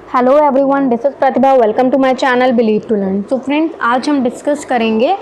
Hello everyone, this is Pratibha. Welcome to my channel believe to learn. So friends, आज हम discuss करेंगे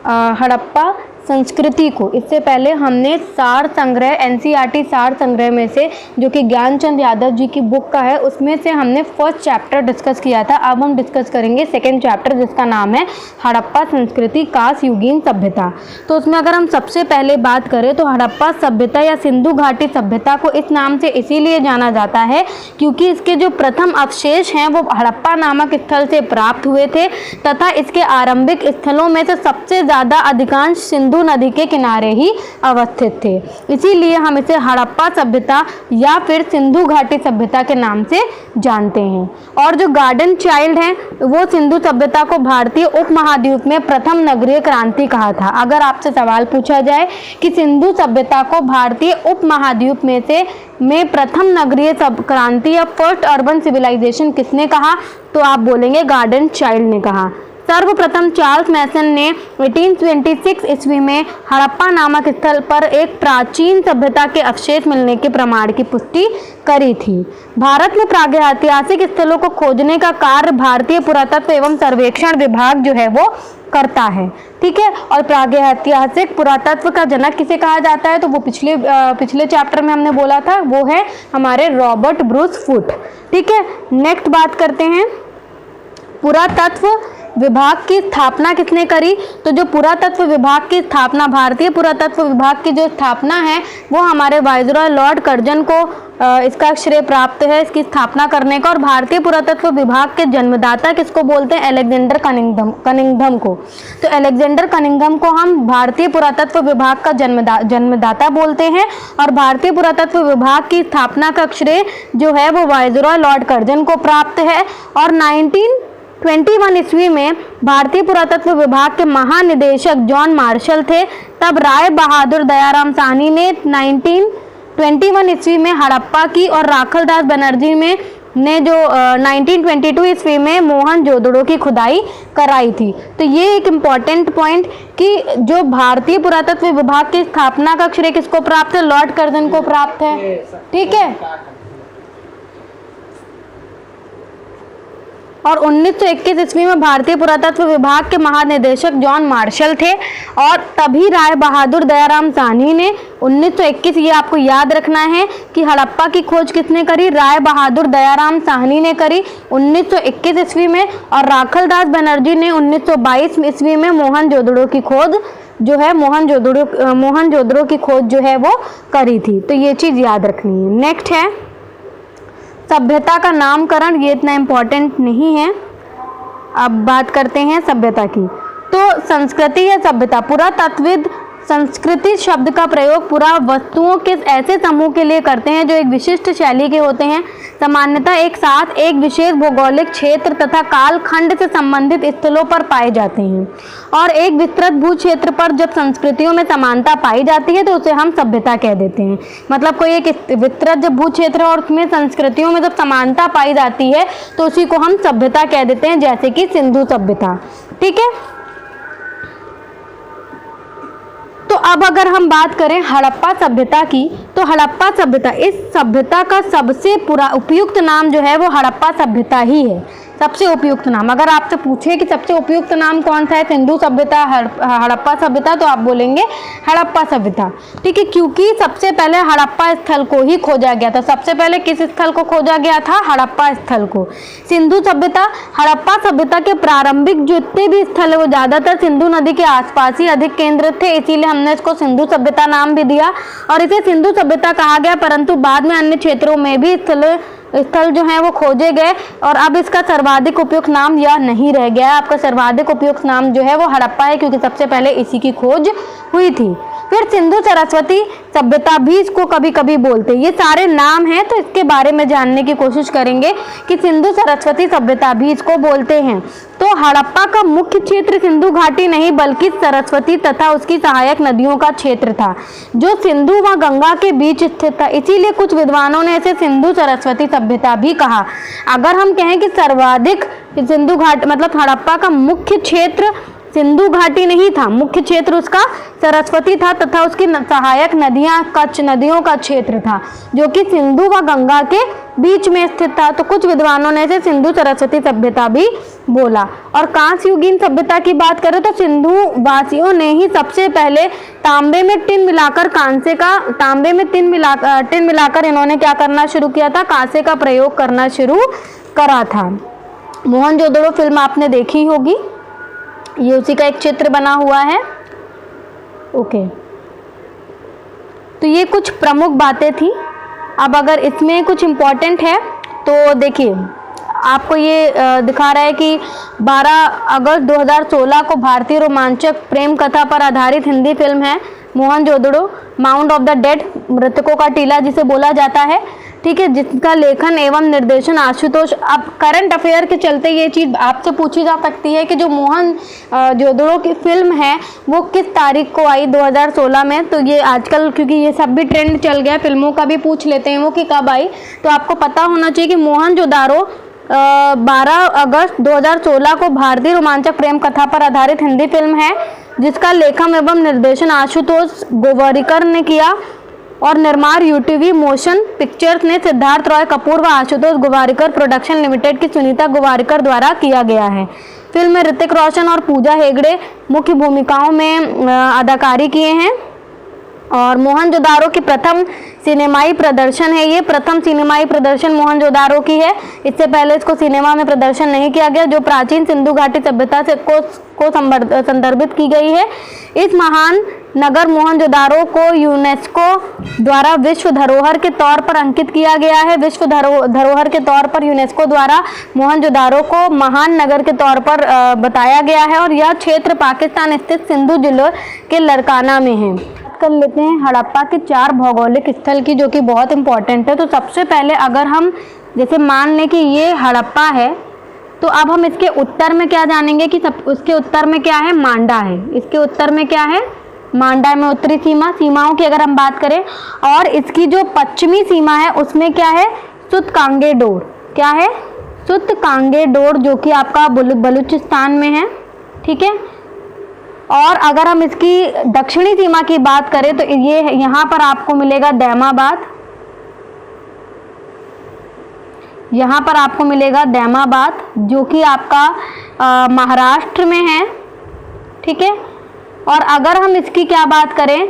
हड़प्पा संस्कृति को। इससे पहले हमने सार संग्रह, एनसीईआरटी सार संग्रह में से, जो कि ज्ञानचंद यादव जी की बुक का है, उसमें से हमने फर्स्ट चैप्टर डिस्कस किया था। अब हम डिस्कस करेंगे सेकंड चैप्टर, जिसका नाम है हड़प्पा संस्कृति कांस्य युगीन सभ्यता। तो उसमें अगर हम सबसे पहले बात करें तो हड़प्पा सभ्यता या सिंधु घाटी सभ्यता को इस नाम से इसीलिए जाना जाता है क्योंकि इसके जो प्रथम अवशेष हैं वो हड़प्पा नामक स्थल से प्राप्त हुए थे तथा इसके आरंभिक स्थलों में से सबसे ज़्यादा अधिकांश सिंधु नदी के किनारे ही अवस्थित थे। इसीलिए हम इसे हड़प्पा सभ्यता या फिर सिंधु घाटी सभ्यता के नाम से जानते हैं। और जो गार्डन चाइल्ड है वो सिंधु सभ्यता को भारतीय उपमहाद्वीप में प्रथम नगरीय क्रांति कहा था। अगर आपसे सवाल पूछा जाए कि सिंधु सभ्यता को भारतीय उपमहाद्वीप में प्रथम नगरीय क्रांति या फर्स्ट अर्बन सिविलाइजेशन किसने कहा, तो आप बोलेंगे गार्डन चाइल्ड ने कहा। सर्वप्रथम चार्ल्स मैसन ने 1826 ईस्वी में हड़प्पा नामक स्थल पर एक प्राचीन सभ्यता के अवशेष मिलने के प्रमाण की पुष्टि करी थी। भारत में प्रागैतिहासिक स्थलों को खोजने का कार्य भारतीय पुरातत्व एवं सर्वेक्षण विभाग जो है वो करता है। ठीक है, और प्रागैतिहासिक पुरातत्व का जनक किसे कहा जाता है, तो वो पिछले चैप्टर में हमने बोला था, वो है हमारे रॉबर्ट ब्रूस फुट। ठीक है, नेक्स्ट बात करते हैं पुरातत्व विभाग की स्थापना किसने करी, तो जो पुरातत्व विभाग की स्थापना, भारतीय पुरातत्व विभाग की जो स्थापना है वो हमारे वाइसरॉय लॉर्ड कर्जन को इसका श्रेय प्राप्त है इसकी स्थापना करने का। और भारतीय पुरातत्व विभाग के जन्मदाता किसको बोलते हैं, अलेक्जेंडर कनिंघम को। तो अलेक्जेंडर कनिंघम को हम भारतीय पुरातत्व विभाग का जन्मदाता बोलते हैं। और भारतीय पुरातत्व विभाग की स्थापना का श्रेय जो है वो वाइसरॉय लॉर्ड कर्जन को प्राप्त है। और 1921 ईस्वी में भारतीय पुरातत्व विभाग के महानिदेशक जॉन मार्शल थे। तब राय बहादुर दयाराम साहनी ने 1921 ईस्वी में हड़प्पा की और राखलदास बनर्जी ने जो 1922 ईस्वी में मोहनजोदड़ो की खुदाई कराई थी। तो ये एक इम्पॉर्टेंट पॉइंट कि जो भारतीय पुरातत्व विभाग की स्थापना का श्रेय किसको प्राप्त है, लॉर्ड कर्जन को प्राप्त है। ठीक है, और 1921 ईस्वी में भारतीय पुरातत्व विभाग के महानिदेशक जॉन मार्शल थे। और तभी राय बहादुर दयाराम साहनी ने 1921, ये आपको याद रखना है कि हड़प्पा की खोज किसने करी, राय बहादुर दयाराम साहनी ने करी 1921 ईस्वी में। और राखलदास बनर्जी ने 1922 ईस्वी में मोहनजोदड़ो की खोज जो है मोहनजोदड़ो की खोज जो है वो करी थी। तो ये चीज़ याद रखनी है। नेक्स्ट है सभ्यता का नामकरण, ये इतना इम्पोर्टेंट नहीं है। अब बात करते हैं सभ्यता की। तो संस्कृति या सभ्यता, पुरातत्वविद संस्कृति शब्द का प्रयोग पुरा वस्तुओं के ऐसे समूह के लिए करते हैं जो एक विशिष्ट शैली के होते हैं, सामान्यतः एक साथ एक विशेष भौगोलिक क्षेत्र तथा कालखंड से संबंधित स्थलों पर पाए जाते हैं। और एक विस्तृत भू क्षेत्र पर जब संस्कृतियों में समानता पाई जाती है तो उसे हम सभ्यता कह देते हैं। मतलब कोई एक विस्तृत जब भू क्षेत्र और उसमें संस्कृतियों में जब समानता पाई जाती है तो उसी को हम सभ्यता कह देते हैं, जैसे कि सिंधु सभ्यता। ठीक है, तो अब अगर हम बात करें हड़प्पा सभ्यता की, तो हड़प्पा सभ्यता, इस सभ्यता का सबसे उपयुक्त नाम जो है वो हड़प्पा सभ्यता ही है। सबसे उपयुक्त नाम, अगर आपसे पूछे कि सबसे उपयुक्त नाम कौन सा है, सिंधु सभ्यता, हड़प्पा सभ्यता, तो आप बोलेंगे हड़प्पा सभ्यता। ठीक है, क्योंकि सबसे पहले हड़प्पा स्थल को ही खोजा गया था। सबसे पहले किस स्थल को खोजा गया था, हड़प्पा स्थल को। सिंधु सभ्यता, हड़प्पा सभ्यता के प्रारंभिक जितने भी स्थल है वो ज्यादातर सिंधु नदी के आसपास ही अधिक केंद्रित थे, इसीलिए हमने इसको सिंधु सभ्यता नाम भी दिया और इसे सिंधु सभ्यता कहा गया। परंतु बाद में अन्य क्षेत्रों में भी स्थल जो है वो खोजे गए और अब इसका सर्वाधिक उपयुक्त नाम यह नहीं रह गया है। आपका सर्वाधिक उपयुक्त नाम जो है वो हड़प्पा है, क्योंकि सबसे पहले इसी की खोज हुई थी। फिर सिंधु सरस्वती सभ्यता भी इसको कभी कभी बोलते हैं। ये सारे नाम हैं, तो इसके बारे में जानने की कोशिश करेंगे कि सिंधु सरस्वती सभ्यता भी इसको बोलते हैं। तो हड़प्पा का मुख्य क्षेत्र सिंधु घाटी नहीं बल्कि सरस्वती तथा उसकी सहायक नदियों का क्षेत्र था, जो सिंधु व गंगा के बीच स्थित था। इसीलिए कुछ विद्वानों ने इसे सिंधु सरस्वती सभ्यता भी कहा। अगर हम कहें कि सर्वाधिक सिंधु घाट मतलब हड़प्पा का मुख्य क्षेत्र सिंधु घाटी नहीं था, मुख्य क्षेत्र उसका सरस्वती था तथा उसकी सहायक नदियां कच्छ नदियों का क्षेत्र था जो कि सिंधु व गंगा के बीच में स्थित था। तो कुछ विद्वानों ने इसे सिंधु सरस्वती सभ्यता भी बोला। और कांस्य युगीन सभ्यता की बात करें तो सिंधु वासियों ने ही सबसे पहले तांबे में टिन मिलाकर इन्होंने क्या करना शुरू किया था, कांसे का प्रयोग करना शुरू करा था। मोहनजोदड़ो फिल्म आपने देखी होगी, ये उसी का एक चित्र बना हुआ है। ओके, तो ये कुछ प्रमुख बातें थी। अब अगर इसमें कुछ इम्पोर्टेंट है तो देखिए, आपको ये दिखा रहा है कि 12 अगस्त 2016 को भारतीय रोमांचक प्रेम कथा पर आधारित हिंदी फिल्म है Mohenjodaro, mount of the dead, मृतकों का टीला जिसे बोला जाता है, ठीक है, जिसका लेखन एवं निर्देशन आशुतोष। अब करंट अफेयर के चलते ये चीज़ आपसे पूछी जा सकती है कि जो मोहनजोदड़ो की फिल्म है वो किस तारीख को आई 2016 में। तो ये आजकल क्योंकि ये सब भी ट्रेंड चल गया, फिल्मों का भी पूछ लेते हैं वो कि कब आई, तो आपको पता होना चाहिए कि मोहनजोदड़ो 12 अगस्त 2016 को भारतीय रोमांचक प्रेम कथा पर आधारित हिंदी फिल्म है जिसका लेखन एवं निर्देशन आशुतोष गोवारिकर ने किया और निर्माण यूटीवी मोशन पिक्चर्स ने सिद्धार्थ रॉय कपूर व आशुतोष गोवारिकर प्रोडक्शन लिमिटेड की सुनीता गोवारिकर द्वारा किया गया है। फिल्म में ऋतिक रोशन और पूजा हेगड़े मुख्य भूमिकाओं में अदाकारी किए हैं। और मोहनजोदड़ो की प्रथम सिनेमाई प्रदर्शन है, ये प्रथम सिनेमाई प्रदर्शन मोहनजोदड़ो की है। इससे पहले इसको सिनेमा में प्रदर्शन नहीं किया गया, जो प्राचीन सिंधु घाटी सभ्यता से को संदर्भित की गई है। इस महान नगर मोहनजोदड़ो को यूनेस्को द्वारा विश्व धरोहर के तौर पर अंकित किया गया है। विश्व धरोहर के तौर पर यूनेस्को द्वारा मोहनजोदड़ो को महान नगर के तौर पर बताया गया है और यह क्षेत्र पाकिस्तान स्थित सिंधु जिले के लरकाना में है। कर लेते हैं हड़प्पा के 4 भौगोलिक स्थल की, जो कि बहुत इंपॉर्टेंट है। तो सबसे पहले अगर हम जैसे मान लें कि ये हड़प्पा है, तो अब हम इसके उत्तर में क्या जानेंगे कि उसके उत्तर में क्या है, मांडा है। इसके उत्तर में क्या है, मांडा में उत्तरी सीमाओं की अगर हम बात करें, और इसकी जो पश्चिमी सीमा है उसमें क्या है, सुतकांगेडोर। क्या है, सुतकांगेडोर, जो कि आपका बलूचिस्तान में है, ठीक है। और अगर हम इसकी दक्षिणी सीमा की बात करें तो ये यहाँ पर आपको मिलेगा दैमाबाद, यहाँ पर आपको मिलेगा दैमाबाद, जो कि आपका महाराष्ट्र में है, ठीक है। और अगर हम इसकी क्या बात करें,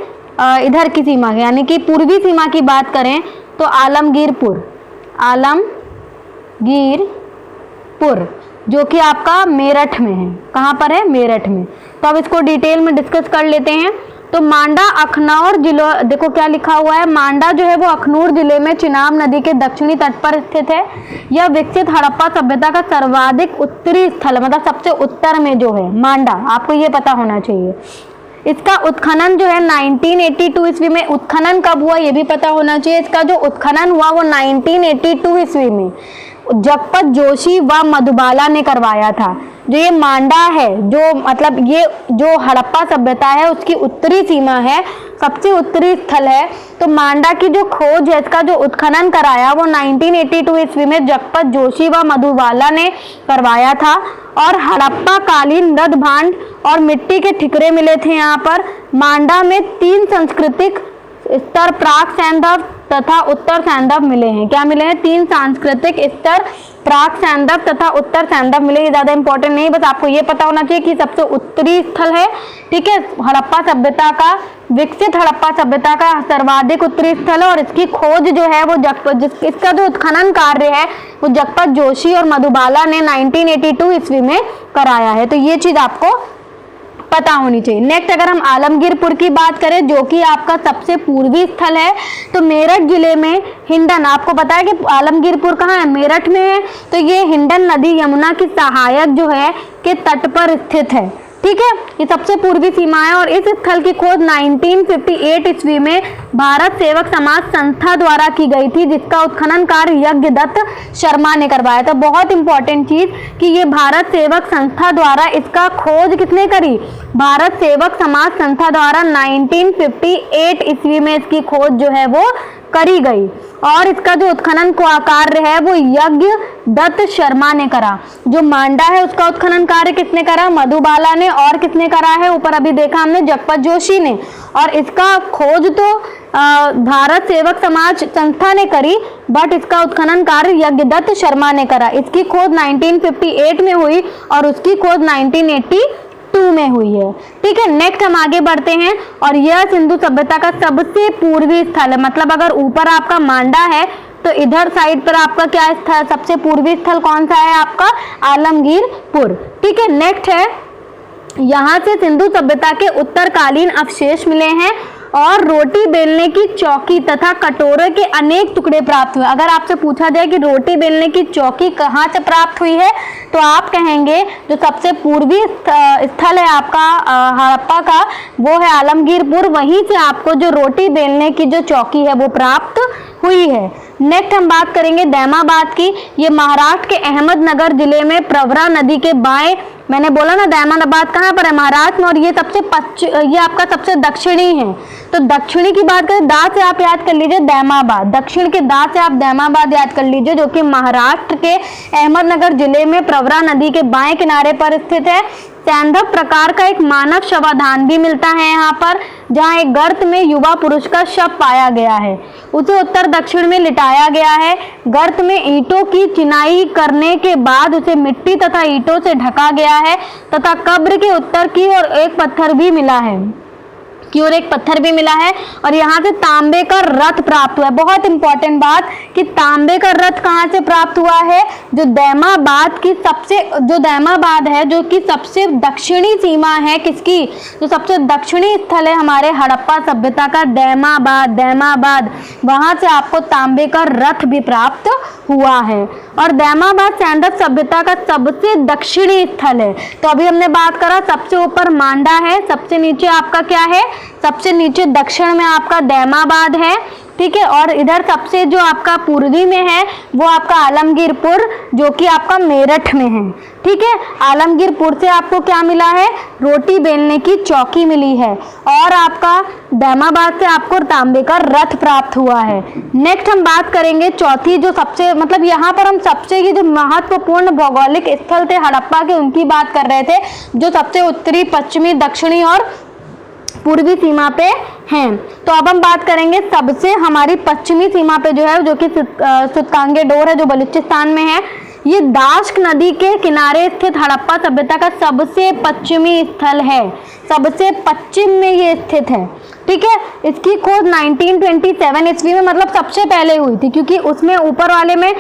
इधर की सीमा यानी कि पूर्वी सीमा की बात करें तो आलमगीरपुर, जो कि आपका मेरठ में है। कहाँ पर है, मेरठ में। तो अब इसको डिटेल में डिस्कस कर लेते हैं। तो मांडा अखनौर जिला, देखो क्या लिखा हुआ है, मांडा जो है वो अखनूर जिले में चिनाब नदी के दक्षिणी तट पर स्थित है। यह विकसित हड़प्पा सभ्यता का सर्वाधिक उत्तरी स्थल, मतलब सबसे उत्तर में जो है मांडा, आपको ये पता होना चाहिए। इसका उत्खनन जो है 1982 ईस्वी में, उत्खनन कब हुआ ये भी पता होना चाहिए। इसका जो उत्खनन हुआ वो 1982 ईस्वी में जगपत जोशी व मधुबाला ने करवाया था। जो ये मांडा है, जो मतलब ये जो हड़प्पा सभ्यता है उसकी उत्तरी सीमा है, सबसे उत्तरी स्थल है। तो मांडा की जो खोज है, इसका जो उत्खनन कराया वो 1982 ईस्वी में जगपत जोशी व मधुबाला ने करवाया था। और हड़प्पा कालीन मृद भांड और मिट्टी के ठिकरे मिले थे यहाँ पर। मांडा में 3 सांस्कृतिक स्तर प्राक सैंधव तथा उत्तर सैंधव मिले हैं। क्या मिले हैं, 3 सांस्कृतिक स्तर प्राक सैंधव तथा उत्तर सैंधव मिले। ये ज्यादा इंपॉर्टेंट नहीं, बस आपको ये पता होना चाहिए कि सबसे उत्तरी स्थल है, ठीक है, हड़प्पा सभ्यता का, विकसित हड़प्पा सभ्यता का सर्वाधिक उत्तरी स्थल है। और इसकी खोज जो है वो इसका जो उत्खनन कार्य है वो जगपत जोशी और मधुबाला ने 1982 ईस्वी में कराया है। तो ये चीज आपको पता होनी चाहिए। नेक्स्ट अगर हम आलमगीरपुर की बात करें, जो कि आपका सबसे पूर्वी स्थल है, तो मेरठ जिले में हिंडन, आपको पता है कि आलमगीरपुर कहाँ है, मेरठ में है। तो ये हिंडन नदी यमुना की सहायक जो है के तट पर स्थित है, ठीक है। ये सबसे पूर्वी सीमा है। और इस स्थल की खोज 1958 ईस्वी में भारत सेवक समाज संस्था द्वारा की गई थी, जिसका उत्खनन कार्य यज्ञदत्त शर्मा ने करवाया था। बहुत इंपॉर्टेंट चीज कि ये भारत सेवक संस्था द्वारा इसका खोज किसने करी, भारत सेवक समाज संस्था द्वारा 1958 ईस्वी में इसकी खोज जो है वो करी गई और इसका जो उत्खनन कार्य है वो यज्ञ दत्त शर्मा ने करा। जो मांडा है उसका उत्खनन कार्य किसने करा? मधुबाला ने। और किसने करा है? ऊपर अभी देखा हमने, जगपत जोशी ने। और इसका खोज तो भारत सेवक समाज संस्था ने करी, बट इसका उत्खनन कार्य यज्ञदत्त शर्मा ने करा। इसकी खोज 1958 में हुई और उसकी खोज 1982 में हुई है। ठीक है, नेक्स्ट हम आगे बढ़ते हैं। और यह सिंधु सभ्यता का सबसे पूर्वी स्थल है। मतलब अगर ऊपर आपका मांडा है तो इधर साइड पर आपका क्या स्थल, सबसे पूर्वी स्थल कौन सा है? आपका आलमगीरपुर। ठीक है, नेक्स्ट है, यहाँ से सिंधु सभ्यता के उत्तरकालीन अवशेष मिले हैं और रोटी बेलने की चौकी तथा कटोरे के अनेक टुकड़े प्राप्त हुए। अगर आपसे पूछा जाए कि रोटी बेलने की चौकी कहाँ से प्राप्त हुई है तो आप कहेंगे जो सबसे पूर्वी स्थल है आपका हड़प्पा का वो है आलमगीरपुर। वहीं से आपको जो रोटी बेलने की जो चौकी है वो प्राप्त हुई है। नेक्स्ट हम बात करेंगे दैमाबाद की। ये महाराष्ट्र के अहमदनगर जिले में प्रवरा नदी के बाएं, मैंने बोला ना दैमाबाद कहाँ पर है? महाराष्ट्र में। और ये ये आपका सबसे दक्षिणी है। तो दक्षिणी की बात करें, दा से आप याद कर लीजिए दैमाबाद, दक्षिण के दा से आप दैमाबाद याद कर लीजिए, जो कि महाराष्ट्र के अहमदनगर जिले में प्रवरा नदी के बाएं किनारे पर स्थित है। सैंधव प्रकार का एक मानव शवाधान भी मिलता है यहाँ पर, जहाँ एक गर्त में युवा पुरुष का शव पाया गया है। उसे उत्तर दक्षिण में लिटाया गया है। गर्त में ईंटों की चिनाई करने के बाद उसे मिट्टी तथा ईंटों से ढका गया है तथा कब्र के उत्तर की ओर एक पत्थर भी मिला है और यहाँ से तांबे का रथ प्राप्त हुआ है। बहुत इंपॉर्टेंट बात कि तांबे का रथ कहाँ से प्राप्त हुआ है? जो दैमाबाद है जो कि सबसे दक्षिणी सीमा है किसकी? जो सबसे दक्षिणी स्थल है हमारे हड़प्पा सभ्यता का दैमाबाद, वहां से आपको तांबे का रथ भी प्राप्त हुआ है। और दैमाबाद सैंधव सभ्यता का सबसे दक्षिणी स्थल है। तो अभी हमने बात करा, सबसे ऊपर मांडा है, सबसे नीचे आपका क्या है? सबसे नीचे दक्षिण में आपका दैमाबाद है। ठीक है, और इधर सबसे जो आपका पूर्वी में है वो आपका आलमगीरपुर, जो कि आपका मेरठ में है। ठीक है, आलमगीरपुर से आपको क्या मिला है? रोटी बेलने की चौकी मिली है और आपका दैमाबाद से आपको तांबे का रथ प्राप्त हुआ है। नेक्स्ट हम बात करेंगे चौथी, जो सबसे मतलब यहाँ पर हम सबसे ये जो महत्वपूर्ण भौगोलिक स्थल थे हड़प्पा के उनकी बात कर रहे थे, जो सबसे उत्तरी, पश्चिमी, दक्षिणी और पूर्वी सीमा पे हैं। तो अब हम बात करेंगे सबसे हमारी पश्चिमी सीमा पे जो है, जो कि सुतकांगेडोर है, जो बलूचिस्तान में है। ये दाश्क नदी के किनारे स्थित हड़प्पा सभ्यता का सबसे पश्चिमी स्थल है, सबसे पश्चिम में ये स्थित है। ठीक है, इसकी खोज 1927 ईस्वी में, मतलब सबसे पहले हुई थी, क्योंकि उसमें ऊपर वाले में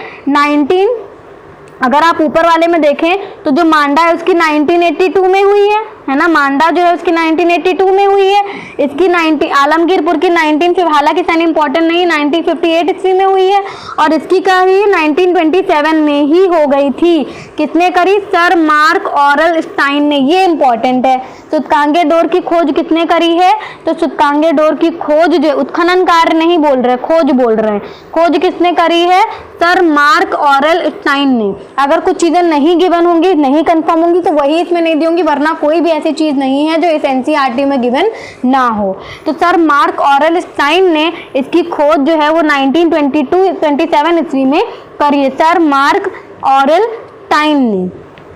अगर आप ऊपर वाले में देखें तो जो मांडा है उसकी 1982 में हुई है ना, मांडा जो है उसकी 1982 में हुई है। इसकी आलमगीरपुर की 19 हालांकि सन इंपॉर्टेंट नहीं, 1958 ईस्वी में हुई है। और इसकी क्या हुई? 1927 में ही हो गई थी। किसने करी? सर मार्क ऑरल स्टाइन ने। ये इंपॉर्टेंट है। सुतकांगेडोर की खोज किसने करी है? तो सुतकांगेडोर की खोज जो उत्खनन कार्य नहीं बोल रहे, खोज बोल रहे हैं। खोज किसने करी है? सर मार्क ऑरल स्टाइन ने। अगर कुछ चीजें नहीं गिवन होंगी, नहीं कंफर्म होंगी, तो वही इसमें नहीं दी होंगी, वरना कोई भी ऐसी चीज नहीं है जो इस एनसीईआरटी में गिवन ना हो। तो सर मार्क ऑरल स्टाइन ने इसकी खोज जो है वो 1927 ईस्वी में करी है, सर मार्क ऑरल स्टाइन ने।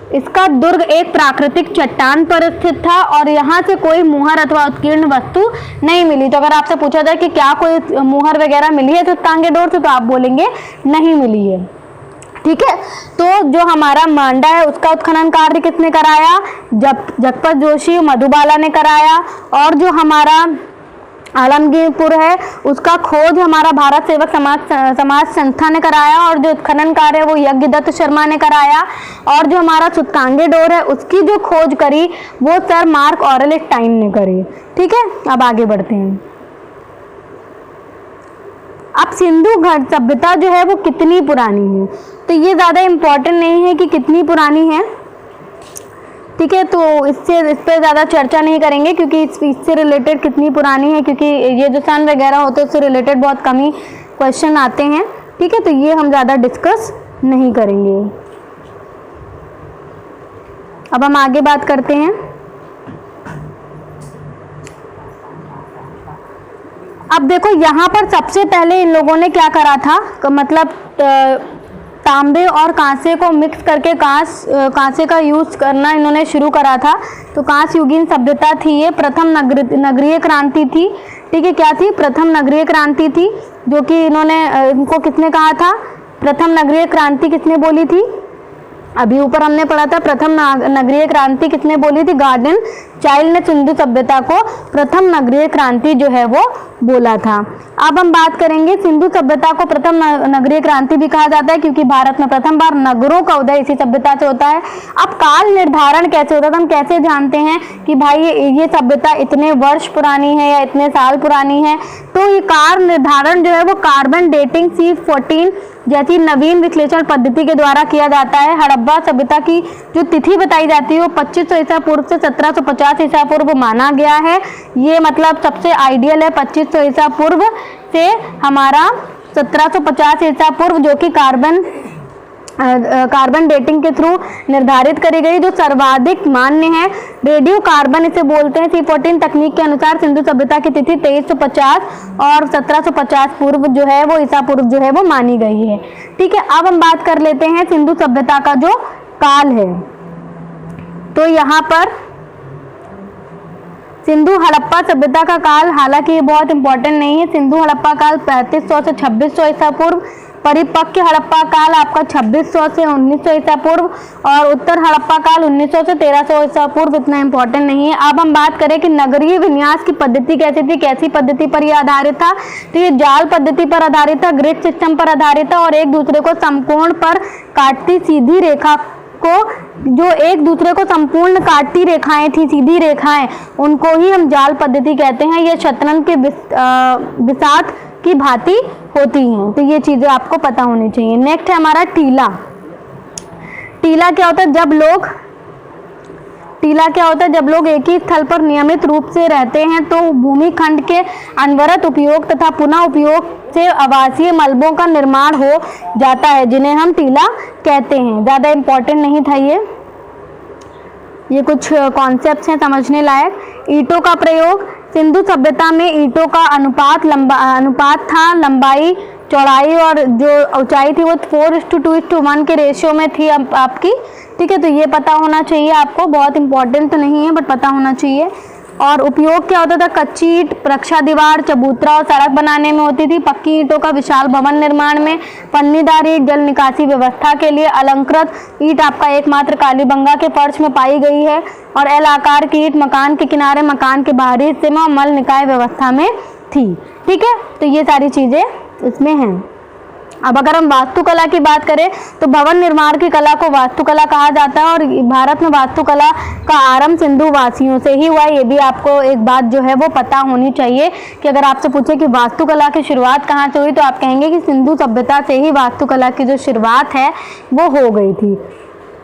इसका दुर्ग एक प्राकृतिक चट्टान पर स्थित था और यहाँ से कोई मुहर अथवा उत्कीर्ण वस्तु नहीं मिली। तो अगर आपसे पूछा जाए कि क्या कोई मुहर वगैरह मिली है सुतकांगेडोर से, तो आप बोलेंगे नहीं मिली है। ठीक है, तो जो हमारा मांडा है उसका उत्खनन कार्य किसने कराया? जगपत जोशी, मधुबाला ने कराया। और जो हमारा आलमगीरपुर है उसका खोज हमारा भारत सेवक समाज संस्था ने कराया और जो उत्खनन कार्य है वो यज्ञदत्त शर्मा ने कराया। और जो हमारा सुतकांगेडोर है उसकी जो खोज करी वो सर मार्क ऑरल स्टाइन ने करी। ठीक है, अब आगे बढ़ते हैं। अब सिंधु घाटी सभ्यता जो है वो कितनी पुरानी है? तो ये ज़्यादा इम्पोर्टेंट नहीं है कि कितनी पुरानी है। ठीक है, तो इस पर ज़्यादा चर्चा नहीं करेंगे, क्योंकि इससे रिलेटेड कितनी पुरानी है, क्योंकि ये जो सन वगैरह होते हैं उससे रिलेटेड बहुत कम ही क्वेश्चन आते हैं। ठीक है, तो ये हम ज़्यादा डिस्कस नहीं करेंगे। अब हम आगे बात करते हैं। अब देखो यहाँ पर सबसे पहले इन लोगों ने क्या करा था, मतलब तांबे और कांसे को मिक्स करके कांसे का यूज करना इन्होंने शुरू करा था। तो कांस्य युगीन सभ्यता थी ये, प्रथम नगरीय क्रांति थी। ठीक है, क्या थी? प्रथम नगरीय क्रांति थी, जो कि इनको किसने कहा था? प्रथम नगरीय क्रांति किसने बोली थी? अभी ऊपर हमने पढ़ा था प्रथम नगरीय क्रांति किसने बोली थी? गार्डन चाइल्ड ने सिंधु सभ्यता को प्रथम नगरीय क्रांति जो है वो बोला था। अब हम बात करेंगे, सिंधु सभ्यता को प्रथम नगरीय क्रांति भी कहा जाता है क्योंकि भारत में प्रथम बार नगरों का उदय इसी सभ्यता से होता है। अब काल निर्धारण कैसे होता था? हम कैसे जानते हैं कि भाई ये सभ्यता इतने वर्ष पुरानी है या इतने साल पुरानी है? तो ये काल निर्धारण जो है वो कार्बन डेटिंग C14 जैसी नवीन विश्लेषण पद्धति के द्वारा किया जाता है। हड़प्पा सभ्यता की जो तिथि बताई जाती है वो 2500 ईसा पूर्व से 1750 ईसा पूर्व माना गया है। ये मतलब सबसे आइडियल है 2500 ईसा पूर्व से हमारा 1750 ईसा पूर्व, जो कि कार्बन डेटिंग के थ्रू निर्धारित करी गई, जो सर्वाधिक मान्य है। रेडियो कार्बन इसे बोलते हैं। C14 तकनीक के अनुसार सिंधु सभ्यता की तिथि 2350 और 1750 पूर्व जो है वो ईसा पूर्व जो है वो मानी गई है। ठीक है, अब हम बात कर लेते हैं सिंधु सभ्यता का जो काल है। तो यहाँ पर सिंधु हड़प्पा सभ्यता का काल, हालांकि ये बहुत इंपॉर्टेंट नहीं है। सिंधु हड़प्पा काल 3500 से 2600 ईसा पूर्व, परिपक्व हड़प्पा काल आपका 2600 से 1900 ईसा पूर्व और उत्तर हड़प्पा काल 1900 से 1300 ईसा पूर्व इतना इंपॉर्टेंट नहीं है। अब हम बात करें कि नगरीय विन्यास की पद्धति कैसी थी, कैसी पद्धति पर यह आधारित था? तो ये जाल पद्धति पर आधारित था, ग्रिड सिस्टम पर आधारित था और एक दूसरे को समकोण पर काटती सीधी रेखा को, जो एक दूसरे को संपूर्ण काटती रेखाएं थी, सीधी रेखाएं, उनको ही हम जाल पद्धति कहते हैं। ये शतरंज के बिसात की भांति होती हैं। तो ये चीजें आपको पता होनी चाहिए। नेक्स्ट है हमारा टीला। टीला क्या होता है? जब लोग एक ही स्थल पर नियमित रूप से रहते हैं तो भूमि खंड के अनवरत उपयोग तथा पुनः उपयोग से आवासीय मलबों का निर्माण हो जाता है, जिन्हें हम टीला कहते हैं। ज़्यादा इम्पोर्टेंट नहीं था ये कुछ कॉन्सेप्ट्स हैं समझने लायक। ईंटों का प्रयोग, सिंधु सभ्यता में ईंटों का अनुपात था, लंबाई चौड़ाई और जो ऊंचाई थी वो 4:2:1 के रेशियो में थी आपकी। ठीक है, तो ये पता होना चाहिए आपको, बहुत इंपॉर्टेंट तो नहीं है बट पता होना चाहिए। और उपयोग क्या होता था? कच्ची ईंट रक्षा दीवार, चबूतरा और सड़क बनाने में होती थी। पक्की ईंटों का विशाल भवन निर्माण में, पन्नीदार ईंट जल निकासी व्यवस्था के लिए, अलंकृत ईंट आपका एकमात्र कालीबंगा के फर्श में पाई गई है और एल आकार की ईंट मकान के किनारे, मकान के बाहरी हिस्से में और मल निकाय व्यवस्था में थी। ठीक है, तो ये सारी चीजें इसमें हैं। अब अगर हम वास्तुकला की बात करें तो भवन निर्माण की कला को वास्तुकला कहा जाता है और भारत में वास्तुकला का आरंभ सिंधु वासियों से ही हुआ। ये भी आपको एक बात जो है वो पता होनी चाहिए कि अगर आपसे पूछे कि वास्तुकला की शुरुआत कहाँ से हुई तो आप कहेंगे कि सिंधु सभ्यता से ही वास्तुकला की जो शुरुआत है वो हो गई थी।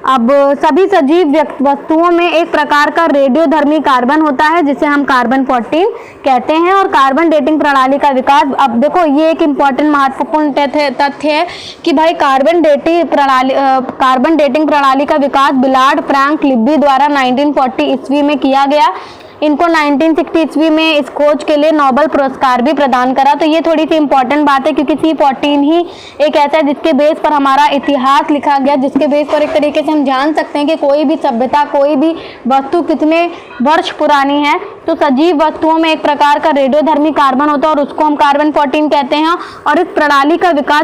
अब सभी सजीव वस्तुओं में एक प्रकार का रेडियोधर्मी कार्बन होता है जिसे हम कार्बन 14 कहते हैं और कार्बन डेटिंग प्रणाली का विकास। अब देखो ये एक इम्पॉर्टेंट महत्वपूर्ण तथ्य है कि भाई कार्बन डेटिंग प्रणाली का विकास बिलार्ड फ्रैंक लिब्बी द्वारा 1940 ईस्वी में किया गया। इनको 1960 ईस्वी में इस खोज के लिए नोबेल पुरस्कार भी प्रदान करा। तो ये थोड़ी सी इंपॉर्टेंट बात है क्योंकि C14 ही एक ऐसा है जिसके बेस पर हमारा इतिहास लिखा गया, जिसके बेस पर एक तरीके से हम जान सकते हैं कि कोई भी सभ्यता, कोई भी वस्तु कितने वर्ष पुरानी है। तो सजीव वस्तुओं में एक प्रकार का रेडियोधर्मी कार्बन होता है और उसको हम कार्बन 14 कहते हैं। और इस प्रणाली का विकास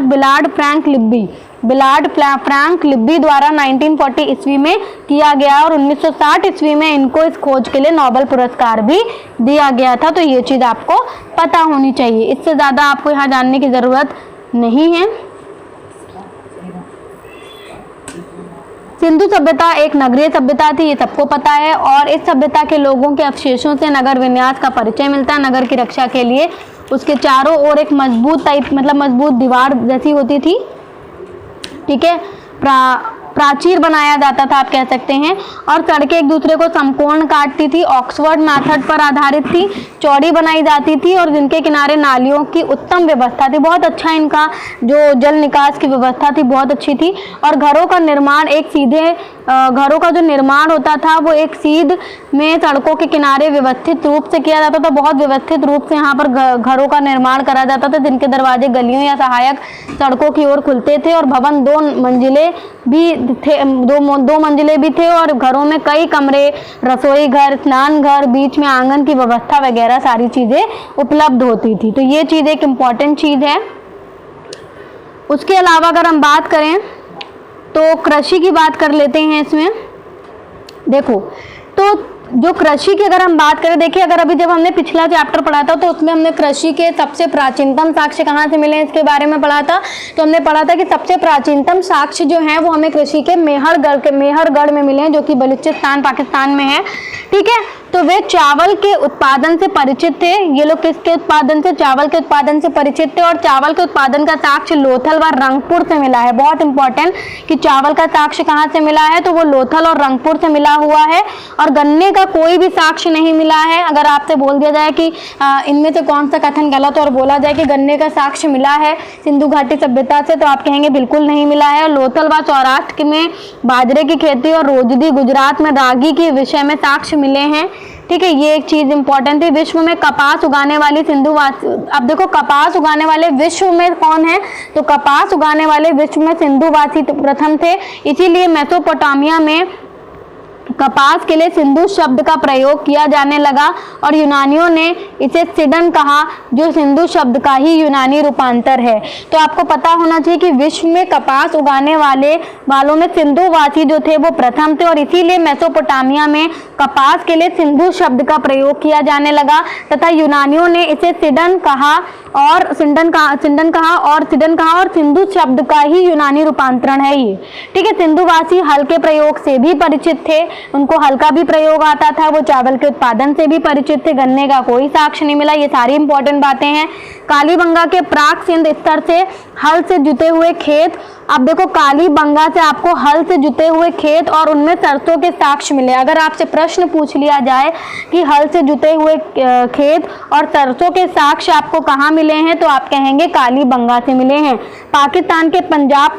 बिलार्ड फ्रैंक लिब्बी द्वारा 1940 ईस्वी में किया गया और 1960 ईस्वी में इनको इस खोज के लिए नोबेल पुरस्कार भी दिया गया था। तो ये चीज़ आपको पता होनी चाहिए, इससे ज़्यादा आपको यहाँ जानने की ज़रूरत नहीं है। सिंधु सभ्यता एक नगरीय सभ्यता थी, ये सबको पता है और इस सभ्यता के लोगों के अवशेषों से नगर विन्यास का परिचय मिलता है। नगर की रक्षा के लिए उसके चारों ओर एक मजबूत दीवार जैसी होती थी। ठीक है, प्राचीर बनाया जाता था, आप कह सकते हैं। और सड़कें एक दूसरे को समकोण काटती थी, ऑक्सफोर्ड मेथड पर आधारित थी, चौड़ी बनाई जाती थी और जिनके किनारे नालियों की उत्तम व्यवस्था थी। बहुत अच्छा इनका जो जल निकास की व्यवस्था थी बहुत अच्छी थी। और घरों का निर्माण एक सीधे घरों का जो निर्माण होता था वो एक सीध में सड़कों के किनारे व्यवस्थित रूप से किया जाता था। बहुत व्यवस्थित रूप से यहाँ पर घरों का निर्माण करा जाता था, जिनके दरवाजे गलियों या सहायक सड़कों की ओर खुलते थे। और भवन दो मंजिले भी थे और घरों में कई कमरे, रसोई घर, स्नान घर, बीच में आंगन की व्यवस्था वगैरह सारी चीजें उपलब्ध होती थी। तो ये चीज एक इम्पॉर्टेंट चीज है। उसके अलावा अगर हम बात करें तो कृषि की बात कर लेते हैं। इसमें देखो, तो जो कृषि की अगर हम बात करें, देखिए अगर अभी जब हमने पिछला चैप्टर पढ़ा था तो उसमें हमने कृषि के सबसे प्राचीनतम साक्ष्य कहाँ से मिले इसके बारे में पढ़ा था। तो हमने पढ़ा था कि सबसे प्राचीनतम साक्ष्य जो है वो हमें कृषि के मेहरगढ़ में मिले हैं, जो कि बलूचिस्तान पाकिस्तान में है। ठीक है, तो वे चावल के उत्पादन से परिचित थे। ये लोग किसके उत्पादन से? चावल के उत्पादन से परिचित थे। और चावल के उत्पादन का साक्ष्य लोथल व रंगपुर से मिला है। बहुत इंपॉर्टेंट कि चावल का साक्ष्य कहाँ से मिला है, तो वो लोथल और रंगपुर से मिला हुआ है। और गन्ने का कोई भी साक्ष्य नहीं मिला है। अगर आपसे बोल दिया जाए कि इनमें से कौन सा कथन गलत और बोला जाए कि गन्ने का साक्ष्य मिला है सिंधु घाटी सभ्यता से, तो आप कहेंगे बिल्कुल नहीं मिला है। लोथल व सौराष्ट्र में बाजरे की खेती और रोजदी, गुजरात में रागी के विषय में साक्ष्य मिले हैं। ठीक है, ये एक चीज इंपॉर्टेंट थी। विश्व में कपास उगाने वाली सिंधुवासी, अब देखो कपास उगाने वाले विश्व में कौन है, तो कपास उगाने वाले विश्व में सिंधुवासी प्रथम थे। इसीलिए मेसोपोटामिया में कपास के लिए सिंधु शब्द का प्रयोग किया जाने लगा और यूनानियों ने इसे सिडन कहा, जो सिंधु शब्द का ही यूनानी रूपांतर है। तो आपको पता होना चाहिए कि विश्व में कपास उगाने वालों में सिंधुवासी जो थे वो प्रथम थे और इसीलिए मेसोपोटामिया में कपास के लिए सिंधु शब्द का प्रयोग किया जाने लगा तथा यूनानियों ने इसे सिडन कहा और सिंधु शब्द का ही यूनानी रूपांतरण है ये। ठीक है, सिंधुवासी हल के प्रयोग से भी परिचित थे, उनको हल का भी प्रयोग आता था। वो चावल के उत्पादन से भी परिचित थे। गन्ने का कोई साक्ष्य नहीं मिला। ये सारी इंपॉर्टेंट बातें हैं। कालीबंगा के प्राक सिंध स्तर से हल से जुते हुए खेत, अब देखो कालीबंगा से आपको हल से जुते हुए खेत और उनमें सरसों के साक्ष्य मिले। अगर आपसे प्रश्न पूछ लिया जाए कि हल से जुते हुए खेत और सरसों के साक्ष्य आपको कहाँ मिले हैं, तो आप कहेंगे कालीबंगा से मिले हैं। पाकिस्तान के पंजाब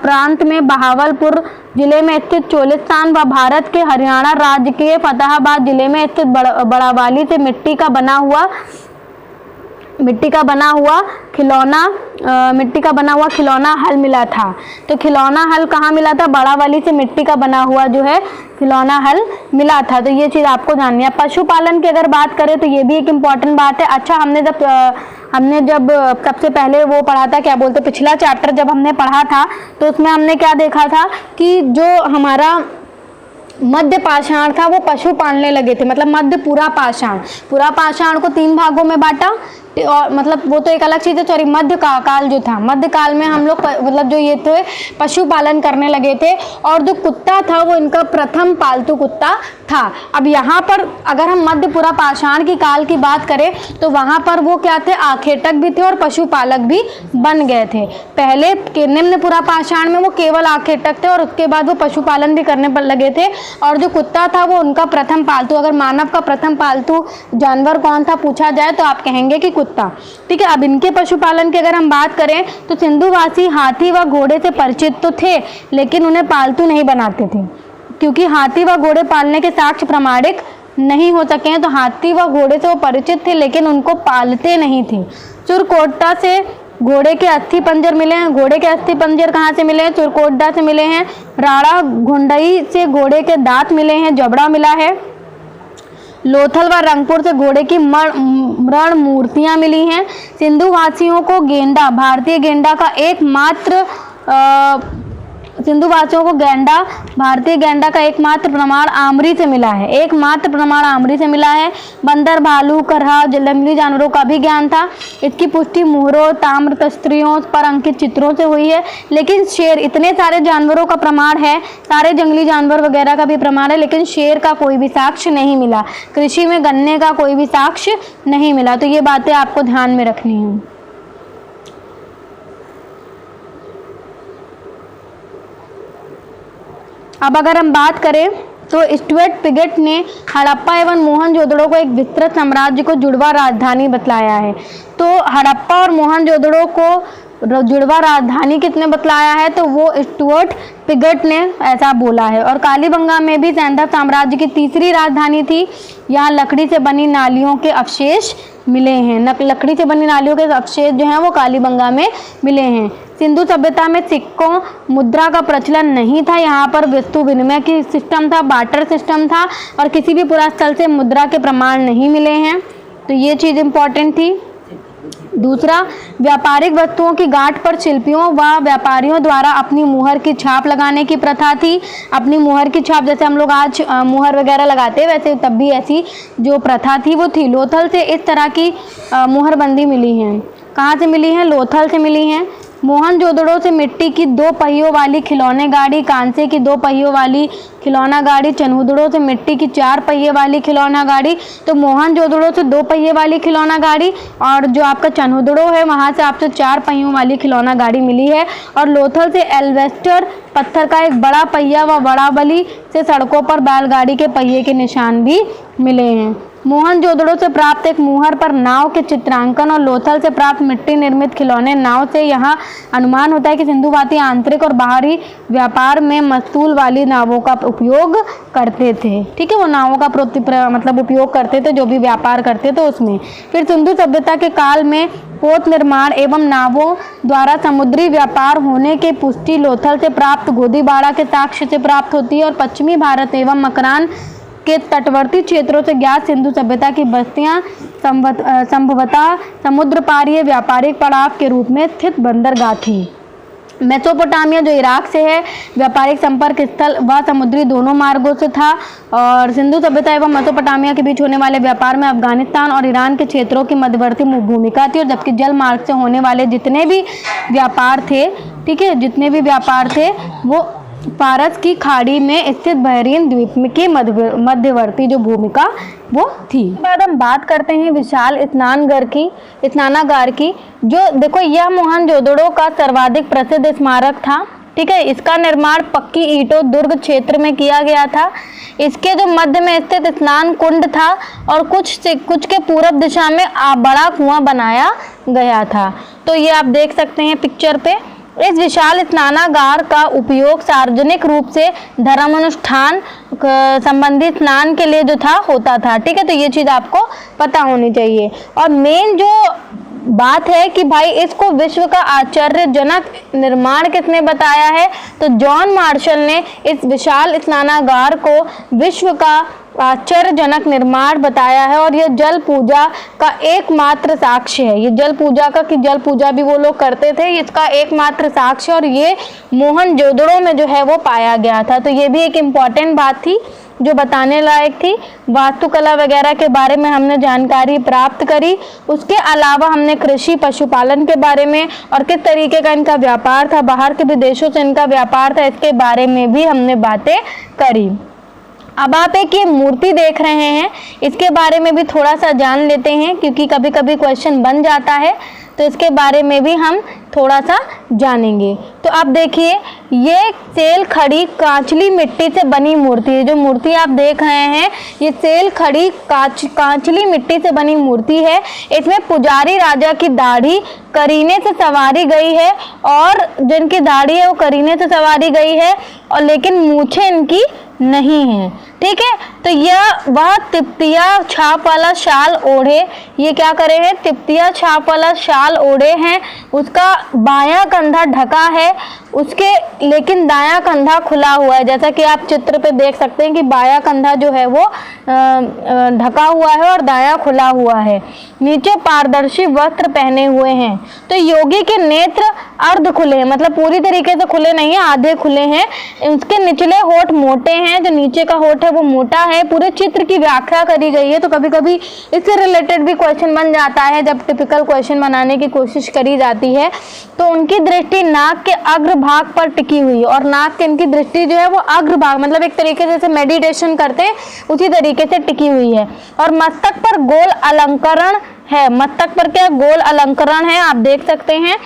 प्रांत में बहावलपुर जिले में स्थित चोलिस्तान व भारत के हरियाणा राज्य के फतेहाबाद जिले में स्थित बड़ावाली से मिट्टी का बना हुआ खिलौना हल मिला था। तो खिलौना हल कहाँ मिला था? बड़ावाली से मिट्टी का बना हुआ जो है खिलौना हल मिला था। तो ये चीज़ आपको जाननी है। पशुपालन की अगर बात करें तो ये भी एक इम्पॉर्टेंट बात है। अच्छा, हमने जब सबसे पहले वो पढ़ा था, क्या बोलते, पिछला चैप्टर जब हमने पढ़ा था तो उसमें हमने क्या देखा था कि जो हमारा मध्य पाषाण था वो पशु पालने लगे थे। मतलब मध्य पूरा पाषाण को 3 भागों में बांटा। और मतलब वो तो एक अलग चीज़ है, सॉरी, मध्य काल जो था, मध्य काल में हम लोग मतलब जो ये थे पशुपालन करने लगे थे। और जो कुत्ता था वो इनका प्रथम पालतू कुत्ता था। अब यहाँ पर अगर हम मध्य पूरा पाषाण की काल की बात करें तो वहाँ पर वो क्या थे? आखेटक भी थे और पशुपालक भी बन गए थे। पहले के निम्न पूरा पाषाण में वो केवल आखेटक थे और उसके बाद वो पशुपालन भी करने पर लगे थे। और जो कुत्ता था वो उनका प्रथम पालतू, अगर मानव का प्रथम पालतू जानवर कौन था पूछा जाए तो आप कहेंगे कि कुत्ता। ठीक है, अब इनके पशुपालन की अगर हम बात करें तो सिंधुवासी हाथी व घोड़े से परिचित तो थे लेकिन उन्हें पालतू नहीं बनाते थे, क्योंकि हाथी व घोड़े पालने के साक्ष्य प्रमाणिक नहीं हो सके हैं। तो हाथी व घोड़े से वो परिचित थे लेकिन उनको पालते नहीं थे। चुरकोटा से घोड़े के अस्थि पंजर मिले हैं। घोड़े के अस्थि पंजर कहाँ से मिले हैं? चुरकोटा से मिले हैं। राड़ा घुंडई से घोड़े के दांत मिले हैं, जबड़ा मिला है। लोथल व रंगपुर से घोड़े की मृण मूर्तियां मिली हैं। सिंधुवासियों को गेंडा, भारतीय गेंडा का एकमात्र भारतीय गेंडा का एकमात्र प्रमाण आमरी से मिला है। बंदर, भालू, करहा, जंगली जानवरों का भी ज्ञान था। इसकी पुष्टि मुहरों, ताम्र तस्त्रियों पर अंकित चित्रों से हुई है। लेकिन शेर, इतने सारे जानवरों का प्रमाण है, सारे जंगली जानवर वगैरह का भी प्रमाण है, लेकिन शेर का कोई भी साक्ष्य नहीं मिला। कृषि में गन्ने का कोई भी साक्ष्य नहीं मिला। तो ये बातें आपको ध्यान में रखनी है। अब अगर हम बात करें तो स्टुअर्ट पिगेट ने हड़प्पा एवं मोहनजोदड़ो को एक विस्तृत साम्राज्य को जुड़वा राजधानी बतलाया है। तो हड़प्पा और मोहनजोदड़ो को जुड़वा राजधानी किसने बतलाया है, तो वो स्टुअर्ट पिगेट ने ऐसा बोला है। और कालीबंगा में भी सेंधव साम्राज्य की तीसरी राजधानी थी। यहाँ लकड़ी से बनी नालियों के अवशेष मिले हैं। लकड़ी से बनी नालियों के अवशेष जो हैं वो कालीबंगा में मिले हैं। सिंधु सभ्यता में सिक्कों मुद्रा का प्रचलन नहीं था। यहाँ पर वस्तु विनिमय की सिस्टम था, बार्टर सिस्टम था, और किसी भी पुरास्थल से मुद्रा के प्रमाण नहीं मिले हैं। तो ये चीज़ इम्पॉर्टेंट थी। दूसरा, व्यापारिक वस्तुओं की गांठ पर शिल्पियों व व्यापारियों द्वारा अपनी मुहर की छाप लगाने की प्रथा थी। अपनी मुहर की छाप, जैसे हम लोग आज मुहर वगैरह लगाते हैं, वैसे तब भी ऐसी जो प्रथा थी वो थी। लोथल से इस तरह की मुहरबंदी मिली है। कहाँ से मिली है? लोथल से मिली हैं। मोहनजोदड़ो से मिट्टी की 2 पहियों वाली खिलौने गाड़ी, कांसे की 2 पहियों वाली खिलौना गाड़ी, चनहुदड़ो से मिट्टी की 4 पहिए वाली खिलौना गाड़ी। तो मोहनजोदड़ो से 2 पहिए वाली खिलौना गाड़ी, और जो आपका चनहुदड़ो है वहाँ से आपसे 4 पहियों वाली खिलौना गाड़ी मिली है। और लोथल से एल्वेस्टर पत्थर का एक बड़ा पहिया व बड़ा बली से सड़कों पर बैलगाड़ी के पहिए के निशान भी मिले हैं। मोहनजोदड़ो से प्राप्त एक मुहर पर नाव के चित्रांकन और लोथल से प्राप्त मिट्टी निर्मित खिलौने नाव से यहाँ अनुमान होता है कि सिंधुवासी आंतरिक और बाहरी व्यापार में मस्तूल वाली नावों का उपयोग करते थे। ठीक है, वो नावों का मतलब उपयोग करते थे जो भी व्यापार करते थे उसमें। फिर सिंधु सभ्यता के काल में पोत निर्माण एवं नावों द्वारा समुद्री व्यापार होने की पुष्टि लोथल से प्राप्त गोदीबाड़ा के साक्ष्य से प्राप्त होती है। और पश्चिमी भारत एवं मकरान के तटवर्ती क्षेत्रों से ज्ञात सिंधु सभ्यता की बस्तियां संभवतः समुद्र पारीय व्यापारिक पड़ाव के रूप में स्थित बंदरगाह थी। मेसोपोटामिया जो इराक से है, व्यापारिक संपर्क स्थल व समुद्री दोनों मार्गों से था। और सिंधु सभ्यता एवं मेसोपोटामिया के बीच होने वाले व्यापार में अफगानिस्तान और ईरान के क्षेत्रों की मध्यवर्ती भूमिका थी। और जबकि जल मार्ग से होने वाले जितने भी व्यापार थे, ठीक है, जितने भी व्यापार थे वो पारस की खाड़ी में स्थित बहरीन द्वीप की मध्यवर्ती जो भूमिका वो थी। बाद हम बात करते हैं विशाल स्नानागार की। जो देखो, यह मोहनजोदड़ो का सर्वाधिक प्रसिद्ध स्मारक था। ठीक है, इसका निर्माण पक्की ईंटों दुर्ग क्षेत्र में किया गया था। इसके जो मध्य में स्थित स्नान कुंड था और कुछ के पूर्व दिशा में बड़ा कुआं बनाया गया था। तो ये आप देख सकते हैं पिक्चर पे। इस विशाल स्नानागार का उपयोग सार्वजनिक रूप से धर्म अनुष्ठान संबंधी स्नान के लिए जो था होता था। ठीक है, तो ये चीज़ आपको पता होनी चाहिए। और मेन जो बात है कि भाई इसको विश्व का आश्चर्यजनक निर्माण किसने बताया है, तो जॉन मार्शल ने इस विशाल स्नानागार को विश्व का आश्चर्यजनक निर्माण बताया है। और यह जल पूजा का एकमात्र साक्ष्य है। ये जल पूजा का, कि जल पूजा भी वो लोग करते थे, इसका एकमात्र साक्ष्य, और ये मोहनजोदड़ो में जो है वो पाया गया था। तो ये भी एक इम्पॉर्टेंट बात थी जो बताने लायक थी। वास्तुकला वगैरह के बारे में हमने जानकारी प्राप्त करी। उसके अलावा हमने कृषि पशुपालन के बारे में और किस तरीके का इनका व्यापार था, बाहर के विदेशों से इनका व्यापार था, इसके बारे में भी हमने बातें करी। अब आप एक ये मूर्ति देख रहे हैं, इसके बारे में भी थोड़ा सा जान लेते हैं क्योंकि कभी कभी क्वेश्चन बन जाता है, तो इसके बारे में भी हम थोड़ा सा जानेंगे। तो आप देखिए, ये सेल खड़ी कांचली मिट्टी से बनी मूर्ति है। जो मूर्ति आप देख रहे हैं ये सेल खड़ी कांचली मिट्टी से बनी मूर्ति है। इसमें पुजारी राजा की दाढ़ी करीने से संवारी गई है, और जिनकी दाढ़ी है वो करीने से संवारी गई है, और लेकिन मूछें इनकी नहीं है। ठीक है, तो यह वह तिप्तिया छाप वाला शाल ओढ़े, ये क्या करे हैं, तिप्तिया छाप वाला शाल ओढ़े हैं। उसका बायां कंधा ढका है, उसके लेकिन दायां कंधा खुला हुआ है। जैसा कि आप चित्र पे देख सकते हैं कि बायां कंधा जो है वो ढका हुआ है और दायां खुला हुआ है। नीचे पारदर्शी वस्त्र पहने हुए हैं। तो योगी के नेत्र अर्ध खुले हैं, मतलब पूरी तरीके से खुले नहीं है, आधे खुले हैं। उसके निचले होठ मोटे हैं, जो नीचे का होठ है वो मोटा है। पूरे चित्र की व्याख्या करी गई है। तो कभी कभी इससे रिलेटेड भी क्वेश्चन बन जाता है जब टिपिकल क्वेश्चन बनाने की कोशिश करी जाती है। तो उनकी दृष्टि नाक के अग्रभाग पर टिकी हुई है, और नाक की इनकी दृष्टि जो है वो अग्रभाग, मतलब एक तरीके से जैसे मेडिटेशन करते हैं उसी तरीके से टिकी हुई है। और मस्तक पर गोल अलंकरण है। मस्तक पर क्या गोल अलंकरण है, आप देख सकते हैं।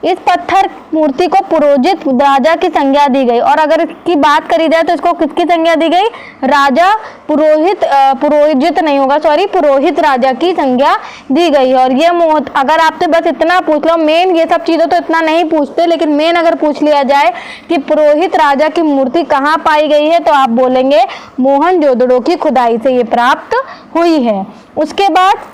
इस पत्थर मूर्ति को पुरोहित राजा की संज्ञा दी गई। और अगर इसकी बात करी जाए तो इसको किसकी संज्ञा दी गई? राजा पुरोहित नहीं होगा, सॉरी, पुरोहित राजा की संज्ञा दी गई। और ये अगर आपसे बस इतना पूछ लो, मेन ये सब चीज़ें तो इतना नहीं पूछते, लेकिन मेन अगर पूछ लिया जाए कि पुरोहित राजा की मूर्ति कहाँ पाई गई है, तो आप बोलेंगे मोहनजोदड़ो की खुदाई से ये प्राप्त हुई है। उसके बाद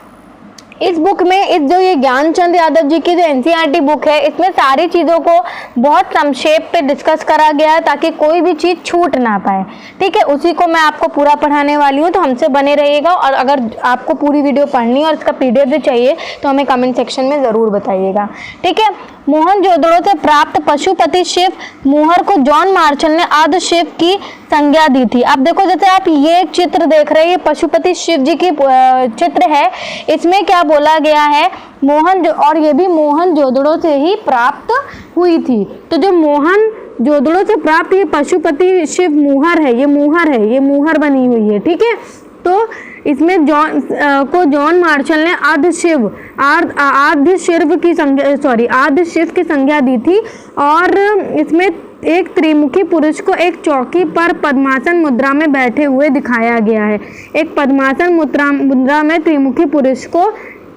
इस बुक में इस जो ये ज्ञानचंद यादव जी की जो एनसीईआरटी बुक है, इसमें सारी चीज़ों को बहुत संक्षेप पे डिस्कस करा गया है ताकि कोई भी चीज़ छूट ना पाए। ठीक है, उसी को मैं आपको पूरा पढ़ाने वाली हूँ, तो हमसे बने रहिएगा। और अगर आपको पूरी वीडियो पढ़नी है और इसका पीडीएफ भी चाहिए तो हमें कमेंट सेक्शन में ज़रूर बताइएगा। ठीक है, मोहनजोदड़ो से प्राप्त पशुपति शिव मोहर को जॉन मार्शल ने आदि शिव की संज्ञा दी थी। अब देखो, जैसे आप ये एक चित्र देख रहे हैं, ये पशुपति शिव जी की चित्र है। इसमें क्या बोला गया है? और ये भी मोहनजोदड़ो से ही प्राप्त हुई थी। तो जो मोहनजोदड़ो से प्राप्त ये पशुपति शिव मोहर है, ये मोहर बनी हुई है। ठीक है, तो इसमें जॉन मार्शल ने आदि शिव की संज्ञा दी थी। और इसमें एक त्रिमुखी पुरुष को एक चौकी पर पद्मासन मुद्रा में बैठे हुए दिखाया गया है। एक पद्मासन मुद्रा में त्रिमुखी पुरुष को,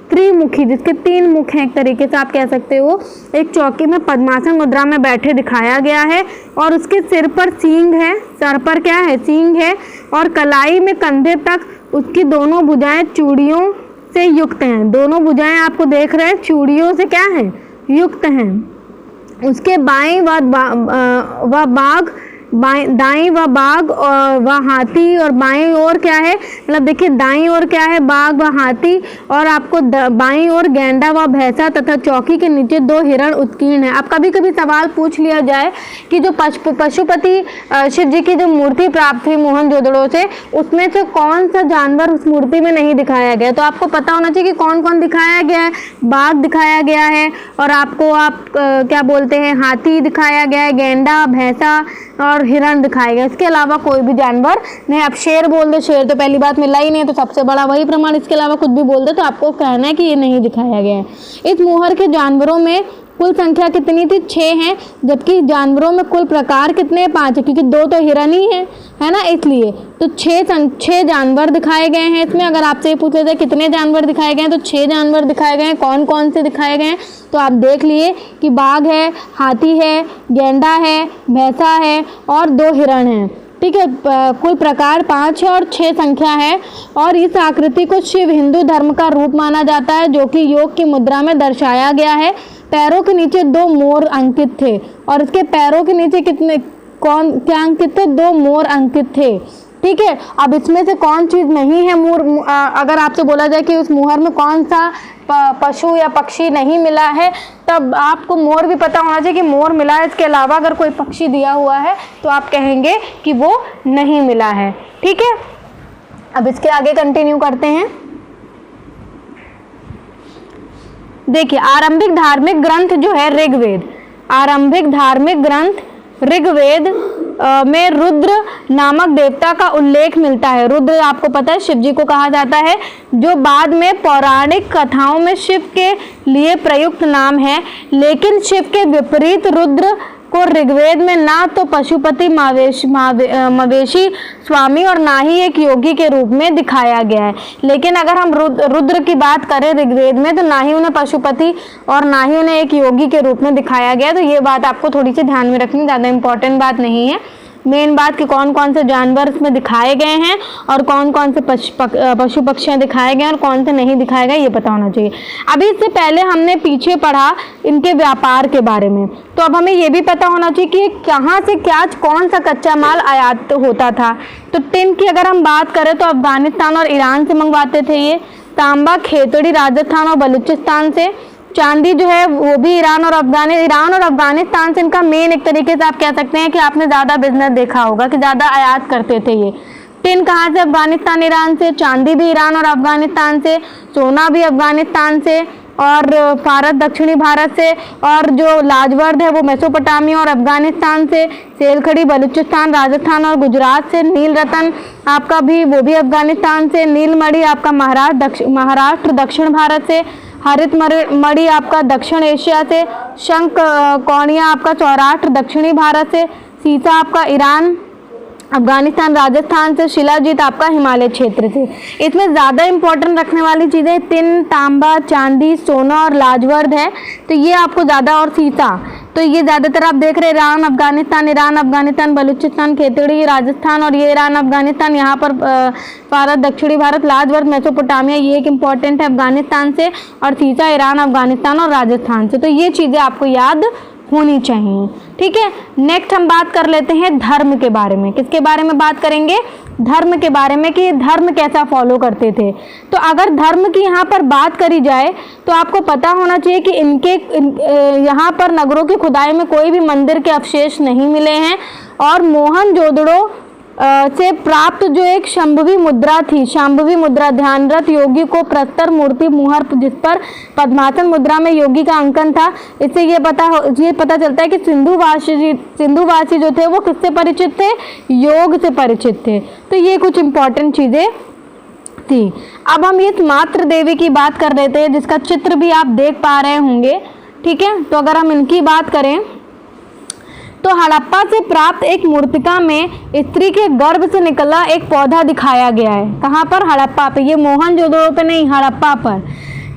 त्रिमुखी जिसके 3 मुख हैं, एक तरीके से आप कह सकते हो, एक चौकी में पद्मासन मुद्रा में बैठे दिखाया गया है। और उसके सिर पर सींग है, सर पर क्या है? सींग है। और कलाई में कंधे तक उसकी दोनों भुजाएं चूड़ियों से युक्त हैं। दोनों भुजाएं आपको देख रहे हैं, चूड़ियों से क्या है? युक्त हैं। उसके दाएं व बाघ व हाथी, और बाएं ओर क्या है? मतलब देखिए, दाईं ओर क्या है? बाघ व हाथी, और आपको बाईं ओर गेंडा व भैंसा, तथा चौकी के नीचे 2 हिरण उत्कीर्ण है। अब कभी कभी सवाल पूछ लिया जाए कि जो पशुपति शिव जी की जो मूर्ति प्राप्त हुई मोहनजोदड़ो से, उसमें से कौन सा जानवर उस मूर्ति में नहीं दिखाया गया? तो आपको पता होना चाहिए कि कौन कौन दिखाया गया है। बाघ दिखाया गया है, और आपको क्या बोलते हैं, हाथी दिखाया गया है, गेंडा, भैंसा और हिरण दिखाए गए। इसके अलावा कोई भी जानवर नहीं। आप शेर बोल दो, शेर तो पहली बात मिला ही नहीं है, तो सबसे बड़ा वही प्रमाण। इसके अलावा कुछ भी बोल दो तो आपको कहना है कि ये नहीं दिखाया गया है। इस मोहर के जानवरों में कुल संख्या कितनी थी? 6 हैं, जबकि जानवरों में कुल प्रकार कितने? 5 है, क्योंकि 2 तो हिरण ही है ना, इसलिए। तो 6 जानवर दिखाए गए हैं इसमें। अगर आपसे ये पूछा जाए कितने जानवर दिखाए गए हैं, तो 6 जानवर दिखाए गए हैं। कौन कौन से दिखाए गए हैं? तो आप देख लिए कि बाघ है, हाथी है, गेंडा है, भैंसा है और 2 हिरण हैं। ठीक है, कुल प्रकार 5 है और 6 संख्या है। और इस आकृति को शिव हिंदू धर्म का रूप माना जाता है, जो कि योग की मुद्रा में दर्शाया गया है। पैरों के नीचे 2 मोर अंकित थे, और इसके पैरों के नीचे क्या अंकित थे? 2 मोर अंकित थे। ठीक है, अब इसमें से कौन चीज़ नहीं है? अगर आपसे बोला जाए कि उस मोहर में कौन सा पशु या पक्षी नहीं मिला है, तब आपको मोर भी पता होना चाहिए कि मोर मिला है। इसके अलावा अगर कोई पक्षी दिया हुआ है तो आप कहेंगे कि वो नहीं मिला है। ठीक है, अब इसके आगे कंटिन्यू करते हैं। देखिए, आरंभिक धार्मिक ग्रंथ जो है ऋग्वेद, आरंभिक धार्मिक ग्रंथ ऋग्वेद में रुद्र नामक देवता का उल्लेख मिलता है। रुद्र आपको पता है शिव जी को कहा जाता है, जो बाद में पौराणिक कथाओं में शिव के लिए प्रयुक्त नाम है। लेकिन शिव के विपरीत रुद्र को ऋग्वेद में ना तो पशुपति मवेशी स्वामी और ना ही एक योगी के रूप में दिखाया गया है। लेकिन अगर हम रुद्र की बात करें ऋग्वेद में, तो ना ही उन्हें पशुपति और ना ही उन्हें एक योगी के रूप में दिखाया गया। तो ये बात आपको थोड़ी सी ध्यान में रखनी, ज़्यादा इंपॉर्टेंट बात नहीं है। मेन बात कि कौन कौन से जानवर इसमें दिखाए गए हैं और कौन कौन से पशु पक्षियाँ दिखाए गए हैं और कौन से नहीं दिखाए गए, ये पता होना चाहिए। अभी इससे पहले हमने पीछे पढ़ा इनके व्यापार के बारे में, तो अब हमें ये भी पता होना चाहिए कि कहाँ से क्या कौन सा कच्चा माल आयात होता था। तो टिन की अगर हम बात करें तो अफगानिस्तान और ईरान से मंगवाते थे ये। तांबा खेतड़ी राजस्थान और बलूचिस्तान से। चांदी जो है वो भी ईरान और अफगानिस्तान से इनका मेन एक तरीके से आप कह सकते हैं कि आपने ज़्यादा बिजनेस देखा होगा कि ज़्यादा आयात करते थे ये। टिन कहाँ से? अफगानिस्तान ईरान से। चांदी भी ईरान और अफगानिस्तान से। सोना भी अफगानिस्तान से और भारत दक्षिणी भारत से। और जो लाजवर्द है वो मेसोपोटामिया और अफगानिस्तान से। सेलखड़ी बलूचिस्तान राजस्थान और गुजरात से। नील रतन आपका भी वो भी अफगानिस्तान से। नीलमणि आपका महाराष्ट्र दक्षिण भारत से। हरित मणि आपका दक्षिण एशिया से। शंख कौड़िया आपका सौराष्ट्र दक्षिणी भारत से, सीसा आपका ईरान अफगानिस्तान राजस्थान से, शिलाजीत आपका हिमालय क्षेत्र से। इसमें ज़्यादा इंपॉर्टेंट रखने वाली चीज़ें तिन, तांबा, चांदी, सोना और लाजवर्द है, तो ये आपको ज़्यादा, और सीसा, तो ये ज़्यादातर आप देख रहे हैं ईरान अफगानिस्तान बलूचिस्तान खेतड़ी राजस्थान, और ये ईरान अफगानिस्तान, यहाँ पर भारत दक्षिणी भारत, लाजवर्द मेसोपोटामिया, ये एक इम्पॉर्टेंट है अफगानिस्तान से, और सीसा ईरान अफगानिस्तान और राजस्थान से। तो ये चीज़ें आपको याद होनी चाहिए, ठीक है। नेक्स्ट हम बात कर लेते हैं धर्म के बारे में। किसके बारे में बात करेंगे? धर्म के बारे में, कि धर्म कैसा फॉलो करते थे। तो अगर धर्म की यहाँ पर बात करी जाए तो आपको पता होना चाहिए कि इनके यहाँ पर नगरों की खुदाई में कोई भी मंदिर के अवशेष नहीं मिले हैं, और मोहनजोदड़ो से प्राप्त जो एक शांभवी मुद्रा थी, शांभवी मुद्रा, ध्यानरत योगी को प्रस्तर मूर्ति मुहर जिस पर पद्मासन मुद्रा में योगी का अंकन था, इससे ये पता चलता है कि सिंधुवासी जो थे वो किससे परिचित थे? योग से परिचित थे। तो ये कुछ इंपॉर्टेंट चीज़ें थी। अब हम इस मात्र देवी की बात कर लेते हैं, जिसका चित्र भी आप देख पा रहे होंगे, ठीक है। तो अगर हम इनकी बात करें तो हड़प्पा से प्राप्त एक मूर्तिका में स्त्री के गर्भ से निकला एक पौधा दिखाया गया है। कहाँ पर? हड़प्पा पे। ये मोहनजोदड़ो पे नहीं, हड़प्पा पर।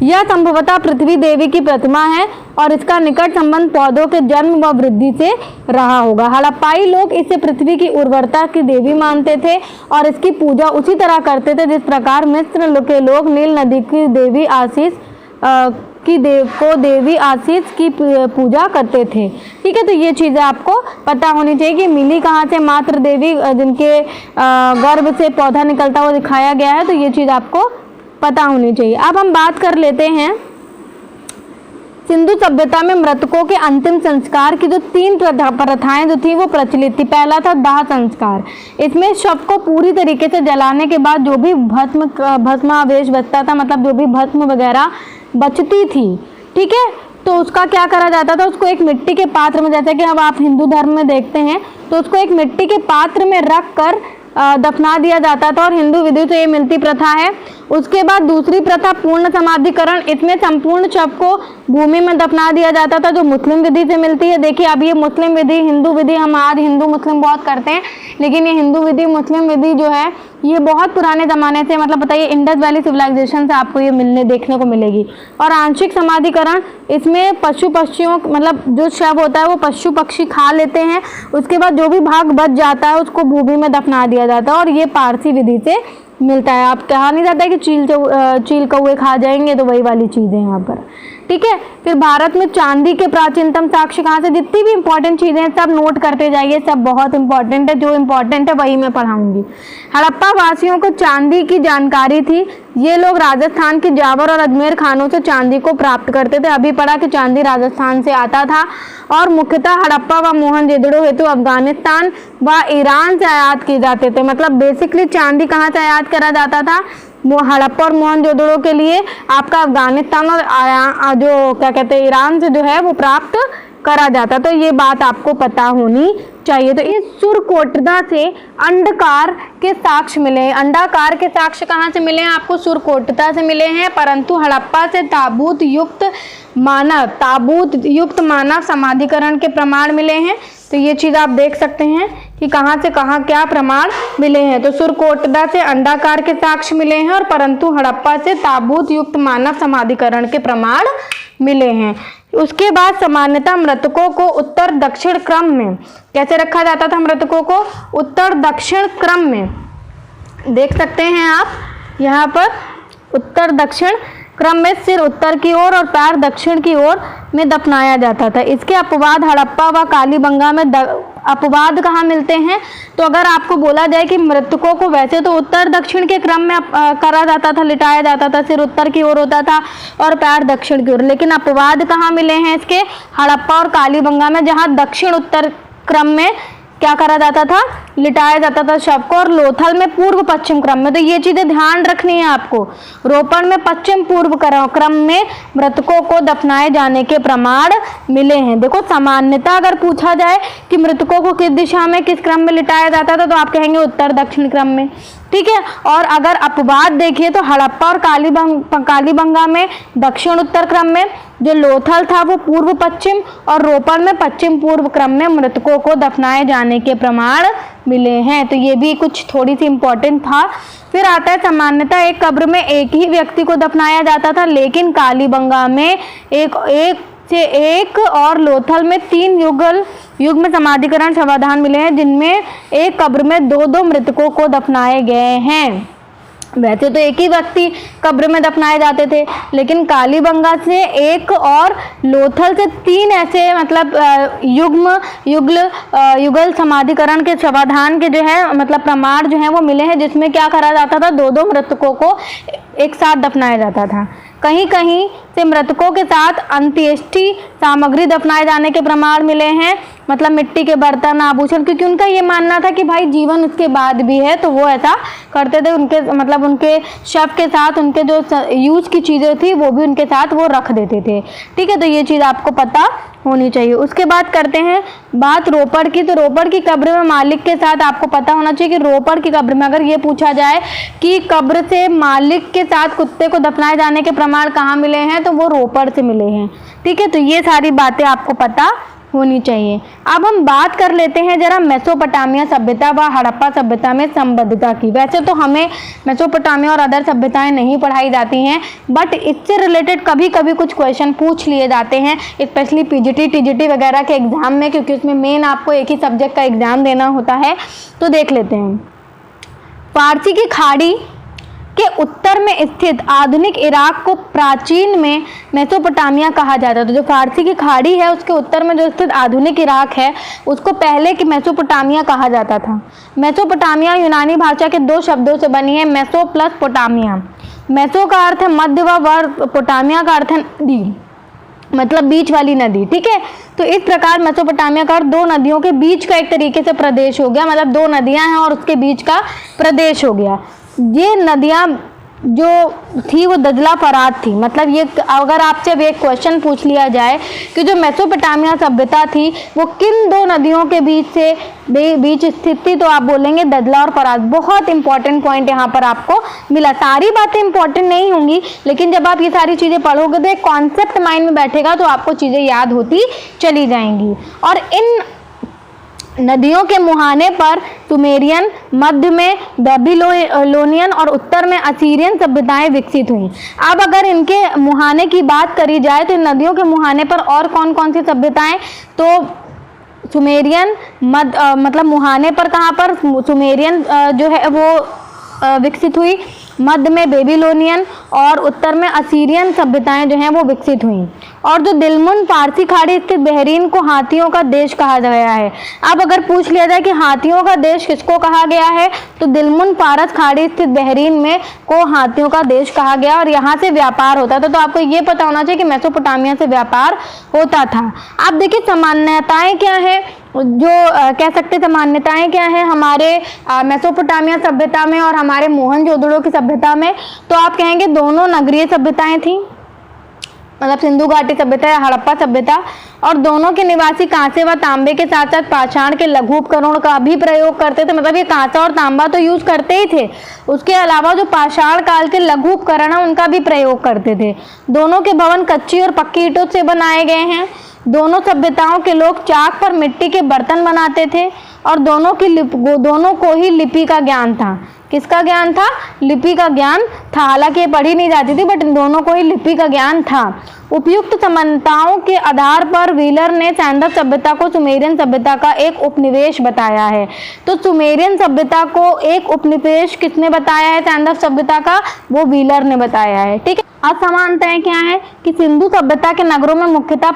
यह संभवतः पृथ्वी देवी की प्रतिमा है और इसका निकट संबंध पौधों के जन्म व वृद्धि से रहा होगा। हड़प्पाई लोग इसे पृथ्वी की उर्वरता की देवी मानते थे और इसकी पूजा उसी तरह करते थे जिस प्रकार मिस्र के लोग नील नदी की देवी आशीष देवी आशीष की पूजा करते थे, ठीक है। तो ये चीज़ें आपको पता होनी चाहिए कि मिली कहाँ से मात्र देवी, जिनके गर्भ से पौधा निकलता हुआ दिखाया गया है, तो ये चीज़ आपको पता होनी चाहिए। अब हम बात कर लेते हैं सिंधु सभ्यता में मृतकों के अंतिम संस्कार की जो 3 प्रथाएं जो थी वो प्रचलित थी। पहला था दाह संस्कार। इसमें शव को पूरी तरीके से जलाने के बाद जो भी भस्मावशेष बचता था, मतलब जो भी भस्म वगैरह बचती थी, ठीक है, तो उसका क्या करा जाता था? उसको एक मिट्टी के पात्र में, जैसे कि अब आप हिंदू धर्म में देखते हैं, तो उसको एक मिट्टी के पात्र में रख कर दफना दिया जाता था, और हिंदू विधि से ये मिलती प्रथा है। उसके बाद दूसरी प्रथा पूर्ण समाधिकरण। इसमें संपूर्ण शव को भूमि में दफना दिया जाता था, जो मुस्लिम विधि से मिलती है। देखिए, अब ये मुस्लिम विधि, हिंदू विधि हम आज हिंदू मुस्लिम बहुत करते हैं, लेकिन ये हिंदू विधि मुस्लिम विधि जो है ये बहुत पुराने ज़माने से, मतलब बताइए इंडस वैली सिविलाइजेशन से आपको ये देखने को मिलेगी। और आंशिक समाधिकरण, इसमें पशु पक्षियों, मतलब जो शव होता है वो पशु पक्षी खा लेते हैं, उसके बाद जो भी भाग बच जाता है उसको भूमि में दफना दिया जाता है, और ये पारसी विधि से मिलता है। आप कहा नहीं जाता है कि चील कौवे खा जाएंगे, तो वही वाली चीज़ें यहाँ पर, ठीक है। फिर भारत में चांदी के प्राचीनतम साक्ष्य कहाँ से? जितनी भी इंपॉर्टेंट चीज़ें हैं सब नोट करते जाइए, सब बहुत इंपॉर्टेंट है, जो इंपॉर्टेंट है वही मैं पढ़ाऊंगी। हड़प्पा वासियों को चांदी की जानकारी थी। ये लोग राजस्थान के जावर और अजमेर खानों से चांदी को प्राप्त करते थे। अभी पढ़ा कि चांदी राजस्थान से आता था, और मुख्यतः हड़प्पा व मोहनजोदड़ो हेतु अफगानिस्तान व ईरान से आयात किए जाते थे। मतलब बेसिकली चांदी कहाँ से आयात करा जाता था? हड़प्पा और मोहनजोदड़ो के लिए आपका अफगानिस्तान और जो क्या कहते हैं ईरान से जो है वो प्राप्त करा जाता। तो ये बात आपको पता होनी चाहिए। तो इस सुरकोटदा से अंडाकार के साक्ष्य मिले हैं। अंडाकार के साक्ष्य कहाँ से मिले हैं? आपको सुरकोटदा से मिले हैं, परंतु हड़प्पा से ताबूत युक्त मानव समाधिकरण के प्रमाण मिले हैं। तो ये चीज़ आप देख सकते हैं कि कहाँ से कहाँ क्या प्रमाण मिले हैं। तो सुरकोटदा से अंडाकार के साक्ष्य मिले हैं, और परंतु हड़प्पा से ताबूत युक्त मानव समाधिकरण के प्रमाण मिले हैं। उसके बाद सामान्यतः मृतकों को उत्तर दक्षिण क्रम में कैसे रखा जाता था? मृतकों को उत्तर दक्षिण क्रम में देख सकते हैं आप यहाँ पर, उत्तर दक्षिण क्रम में सिर उत्तर की ओर और पैर दक्षिण की ओर में दफनाया जाता था। इसके अपवाद हड़प्पा व कालीबंगा में अपवाद कहाँ मिलते हैं? तो अगर आपको बोला जाए कि मृतकों को वैसे तो उत्तर दक्षिण के क्रम में करा जाता था, लिटाया जाता था, सिर उत्तर की ओर होता था और पैर दक्षिण की ओर, लेकिन अपवाद कहाँ मिले हैं इसके? हड़प्पा और कालीबंगा में, जहाँ दक्षिण उत्तर क्रम में क्या करा जाता था? लिटाया जाता था शव को, और लोथल में पूर्व पश्चिम क्रम में। तो ये चीजें ध्यान रखनी है आपको। रोपण में पश्चिम पूर्व क्रम में मृतकों को दफनाए जाने के प्रमाण मिले हैं। देखो, सामान्यतः अगर पूछा जाए कि मृतकों को किस दिशा में किस क्रम में लिटाया जाता था, तो आप कहेंगे उत्तर दक्षिण क्रम में, ठीक है। और अगर अपवाद देखिए तो हड़प्पा और कालीबंगा में दक्षिण उत्तर क्रम में, जो लोथल था वो पूर्व पश्चिम और रोपड़ में पश्चिम पूर्व क्रम में मृतकों को दफनाए जाने के प्रमाण मिले हैं। तो ये भी कुछ थोड़ी सी इम्पोर्टेंट था। फिर आता है सामान्यतः एक कब्र में एक ही व्यक्ति को दफनाया जाता था, लेकिन कालीबंगा में एक और लोथल में 3 युग्म समाधिकरण समाधान मिले हैं, जिनमें एक कब्र में 2-2 मृतकों को दफनाए गए हैं। वैसे तो एक ही व्यक्ति कब्र में दफनाए जाते थे, लेकिन कालीबंगा से एक और लोथल से 3 ऐसे मतलब युगल समाधिकरण के समाधान के जो है मतलब प्रमाण जो है वो मिले हैं, जिसमें क्या करा जाता था, 2-2 मृतकों को एक साथ दफनाया जाता था। कहीं कहीं से मृतकों के साथ अंत्येष्टि सामग्री दफनाए जाने के प्रमाण मिले हैं, मतलब मिट्टी के बर्तन, आभूषण, क्योंकि उनका ये मानना था कि भाई जीवन उसके बाद भी है, तो वो ऐसा करते थे। उनके मतलब उनके शव के साथ उनके जो यूज की चीज़ें थी वो भी उनके साथ वो रख देते थे। ठीक है, तो ये चीज़ आपको पता होनी चाहिए। उसके बाद करते हैं बात रोपड़ की। तो रोपड़ की कब्र में मालिक के साथ आपको पता होना चाहिए कि रोपड़ की कब्र में अगर ये पूछा जाए कि कब्र से मालिक के साथ कुत्ते को दफनाए जाने के प्रमाण कहाँ मिले हैं, तो वो रोपड़ से मिले हैं। ठीक है, तो ये सारी बातें आपको पता होनी चाहिए। अब हम बात कर लेते हैं जरा मेसोपोटामिया सभ्यता व हड़प्पा सभ्यता में संबद्धता की। वैसे तो हमें मेसोपोटामिया और अदर सभ्यताएं नहीं पढ़ाई जाती हैं, बट इससे रिलेटेड कभी कभी कुछ क्वेश्चन पूछ लिए जाते हैं, स्पेशली पीजीटी टीजीटी वगैरह के एग्जाम में, क्योंकि उसमें मेन आपको एक ही सब्जेक्ट का एग्जाम देना होता है। तो देख लेते हैं। फारसी की खाड़ी के उत्तर में स्थित आधुनिक इराक को प्राचीन में मेसोपोटामिया कहा जाता था। जो फारसी की खाड़ी है उसके उत्तर में जो स्थित आधुनिक इराक है उसको पहले की मेसोपोटामिया कहा जाता था। मेसोपोटामिया यूनानी भाषा के 2 शब्दों से बनी है, मेसो प्लस पोटामिया। मेसो का अर्थ है मध्य व पोटामिया का अर्थ है नदी, मतलब बीच वाली नदी। ठीक है, तो इस प्रकार मेसोपोटामिया का 2 नदियों के बीच का एक तरीके से प्रदेश हो गया, मतलब 2 नदियां हैं और उसके बीच का प्रदेश हो गया। ये नदियां जो थी वो दजला फरात थी। मतलब ये अगर आपसे एक क्वेश्चन पूछ लिया जाए कि जो मेसोपोटामिया सभ्यता थी वो किन 2 नदियों के बीच स्थित थी, तो आप बोलेंगे दजला और फरात। बहुत इंपॉर्टेंट पॉइंट यहाँ पर आपको मिला। सारी बातें इंपॉर्टेंट नहीं होंगी, लेकिन जब आप ये सारी चीज़ें पढ़ोगे तो एक कॉन्सेप्ट माइंड में बैठेगा, तो आपको चीज़ें याद होती चली जाएंगी। और इन नदियों के मुहाने पर सुमेरियन, मध्य में बेबीलोनियन और उत्तर में असीरियन सभ्यताएं विकसित हुई। अब अगर इनके मुहाने की बात करी जाए तो इन नदियों के मुहाने पर और कौन कौन सी सभ्यताएं, तो सुमेरियन मतलब मुहाने पर कहाँ पर सुमेरियन जो है वो विकसित हुई, मध्य में बेबीलोनियन और उत्तर में असीरियन सभ्यताएं जो हैं वो विकसित हुई। और जो दिलमुन फारसी खाड़ी स्थित बहरीन को हाथियों का देश कहा गया है। अब अगर पूछ लिया जाए कि हाथियों का देश किसको कहा गया है, तो दिलमुन फारस खाड़ी स्थित बहरीन में को हाथियों का देश कहा गया और यहाँ से व्यापार होता था। तो आपको ये पता होना चाहिए कि मेसोपोटामिया से व्यापार होता था। अब देखिए सामान्यताएं क्या है, जो कह सकते सामान्यताएं क्या है हमारे मेसोपोटामिया सभ्यता में और हमारे मोहनजोदड़ो की सभ्यता में। तो आप कहेंगे दोनों नगरीय सभ्यताएं थी, मतलब सिंधु घाटी सभ्यता या हड़प्पा सभ्यता, और दोनों के निवासी कांसे व तांबे के साथ साथ पाषाण के लघु उपकरणों का भी प्रयोग करते थे। मतलब ये कांसा और तांबा तो यूज करते ही थे, उसके अलावा जो पाषाण काल के लघु उपकरण है उनका भी प्रयोग करते थे। दोनों के भवन कच्ची और पक्की ईंटों से बनाए गए हैं। दोनों सभ्यताओं के लोग चाक पर मिट्टी के बर्तन बनाते थे और दोनों को ही लिपि का ज्ञान था। किसका ज्ञान था? लिपि का ज्ञान था। हालांकि ये पढ़ी नहीं जाती थी, बट दोनों को ही लिपि का ज्ञान था। उपयुक्त समानताओं के आधार पर व्हीलर ने सैंडस सभ्यता को सुमेरियन सभ्यता का एक उपनिवेश बताया है। तो सुमेरियन सभ्यता को एक उपनिवेश किसने बताया है सैंडस सभ्यता का? वो व्हीलर ने बताया है। ठीक है, असमानताएं क्या है कि सिंधु सभ्यता के नगरों में मुख्यतः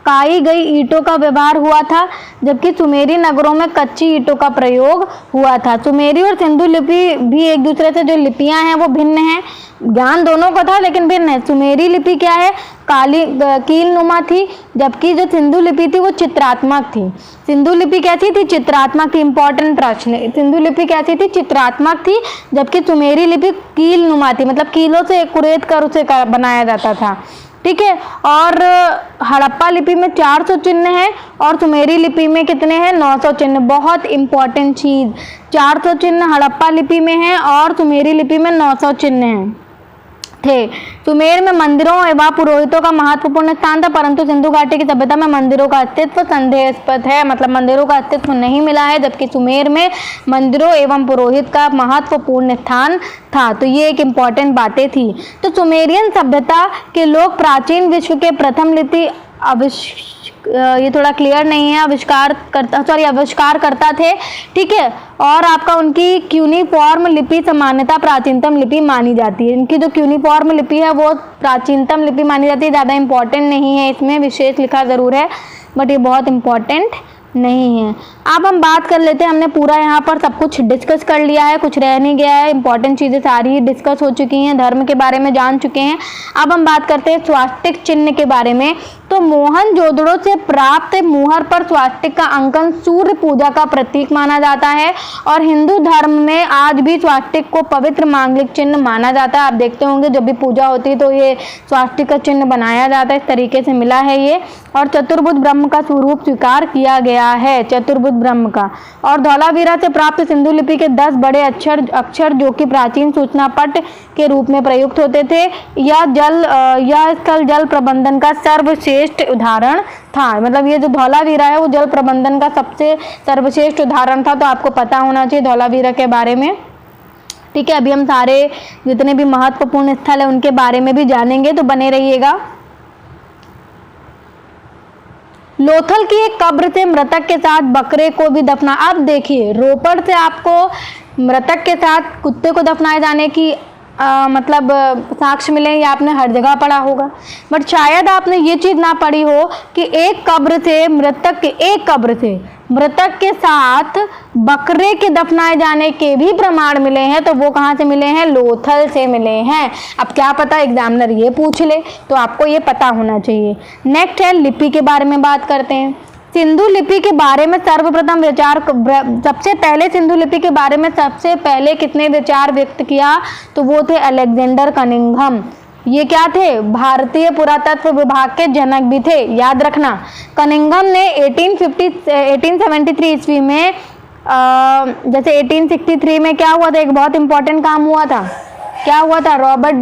पकाई गई ईंटों का व्यवहार हुआ था, जबकि सुमेरी नगरों में कच्ची ईंटों का प्रयोग हुआ था। सुमेरी और सिंधु लिपि भी एक दूसरे से जो लिपियां हैं वो भिन्न हैं। ज्ञान दोनों का था लेकिन भिन्न है। सुमेरी लिपि क्या है? कीलनुमा थी, जबकि जो सिंधु लिपि थी वो चित्रात्मक थी। सिंधु लिपि कैसी थी? चित्रात्मक थी। इंपॉर्टेंट प्रश्न। सिंधु लिपि कैसी थी? चित्रात्मक थी, जबकि सुमेरी लिपि कीलनुमा थी, मतलब कीलों से कुरेद कर उसे बनाया जाता था। ठीक है, और हड़प्पा लिपि में 400 चिन्ह हैं और सुमेरी लिपि में कितने हैं? 900 चिन्ह। बहुत इंपॉर्टेंट चीज, 400 चिन्ह हड़प्पा लिपि में है और सुमेरी लिपि में 900 चिन्ह हैं। थे। सुमेर में मंदिरों एवं पुरोहितों का महत्वपूर्ण स्थान था, परंतु सिंधु घाटी की सभ्यता में मंदिरों का अस्तित्व संदेहास्पद है, मतलब मंदिरों का अस्तित्व नहीं मिला है, जबकि सुमेर में मंदिरों एवं पुरोहित का महत्वपूर्ण स्थान था। तो ये एक इम्पॉर्टेंट बातें थी। तो सुमेरियन सभ्यता के लोग प्राचीन विश्व के प्रथम लिपि ये थोड़ा क्लियर नहीं है, आविष्कार करता थे, ठीक है। और आपका उनकी क्यूनिफॉर्म लिपि सामान्यतः प्राचीनतम लिपि मानी जाती है। इनकी जो क्यूनिफॉर्म लिपि है वो प्राचीनतम लिपि मानी जाती है। ज़्यादा इंपॉर्टेंट नहीं है, इसमें विशेष लिखा ज़रूर है, बट ये बहुत इंपॉर्टेंट नहीं है। अब हम बात कर लेते हैं, हमने पूरा यहाँ पर सब कुछ डिस्कस कर लिया है, कुछ रह नहीं गया है, इंपॉर्टेंट चीज़ें सारी डिस्कस हो चुकी हैं, धर्म के बारे में जान चुके हैं। अब हम बात करते हैं स्वास्तिक चिन्ह के बारे में। तो मोहनजोदड़ो से प्राप्त मुहर पर स्वास्तिक का अंकन सूर्य पूजा का प्रतीक माना जाता है और हिंदू धर्म में आज भी स्वास्तिक को पवित्र मांगलिक चिन्ह माना जाता है। आप देखते होंगे जब भी पूजा होती है तो ये स्वास्तिक का चिन्ह बनाया जाता है, इस तरीके से मिला है ये। और चतुर्भुज ब्रह्म का स्वरूप स्वीकार किया गया है, चतुर्भुज ब्रह्म का। और धौलावीरा से प्राप्त सिंधु लिपि के 10 बड़े अक्षर जो कि प्राचीन सूचना पट के रूप में प्रयुक्त होते थे, यह स्थल जल प्रबंधन का सर्वश्रेष्ठ उदाहरण था। मतलब ये जो धौलावीरा है वो जल प्रबंधन का सबसे सर्वश्रेष्ठ उदाहरण था। तो आपको पता होना चाहिए धौलावीरा के बारे में, ठीक है। अभी हम सारे जितने भी महत्वपूर्ण स्थल है उनके बारे में भी जानेंगे, तो बने रहिएगा। लोथल की एक कब्र से मृतक के साथ बकरे को भी दफना। अब देखिए, रोपड़ से आपको मृतक के साथ कुत्ते को दफनाए जाने की मतलब साक्ष्य मिले, ये आपने हर जगह पढ़ा होगा, बट शायद आपने ये चीज़ ना पढ़ी हो कि एक कब्र से मृतक के साथ बकरे के दफनाए जाने के भी प्रमाण मिले हैं। तो वो कहाँ से मिले हैं? लोथल से मिले हैं। अब क्या पता एग्जामिनर ये पूछ ले, तो आपको ये पता होना चाहिए। नेक्स्ट है लिपि के बारे में बात करते हैं। सिंधु लिपि के बारे में सर्वप्रथम विचार, सबसे पहले सिंधु लिपि के बारे में सबसे पहले कितने विचार व्यक्त किया? तो वो थे अलेक्जेंडर कनिंघम। ये क्या थे? भारतीय पुरातत्व विभाग के जनक भी थे, याद रखना। कनिंघम ने 1873 ईस्वी में जैसे 1863 में क्या हुआ था, एक बहुत इंपॉर्टेंट काम हुआ था। क्या हुआ था? रॉबर्ट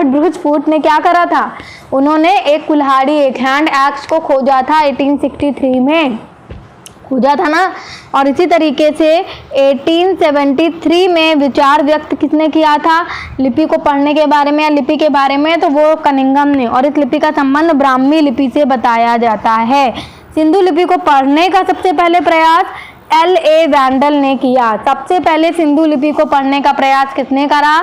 ब्रूस फूट ने क्या करा था? उन्होंने एक कुल्हाड़ी, एक हैंड एक्स को खोजा था 1863 में, खोजा था ना। और इसी तरीके से 1873 में विचार व्यक्त किसने किया था लिपि को पढ़ने के बारे में या लिपि के बारे में? तो वो कनिंघम ने। और इस लिपि का संबंध ब्राह्मी लिपि से बताया जाता है। सिंधु लिपि को पढ़ने का सबसे पहले प्रयास L.A. वैंडल ने किया। सबसे पहले सिंधु लिपि को पढ़ने का प्रयास किसने करा?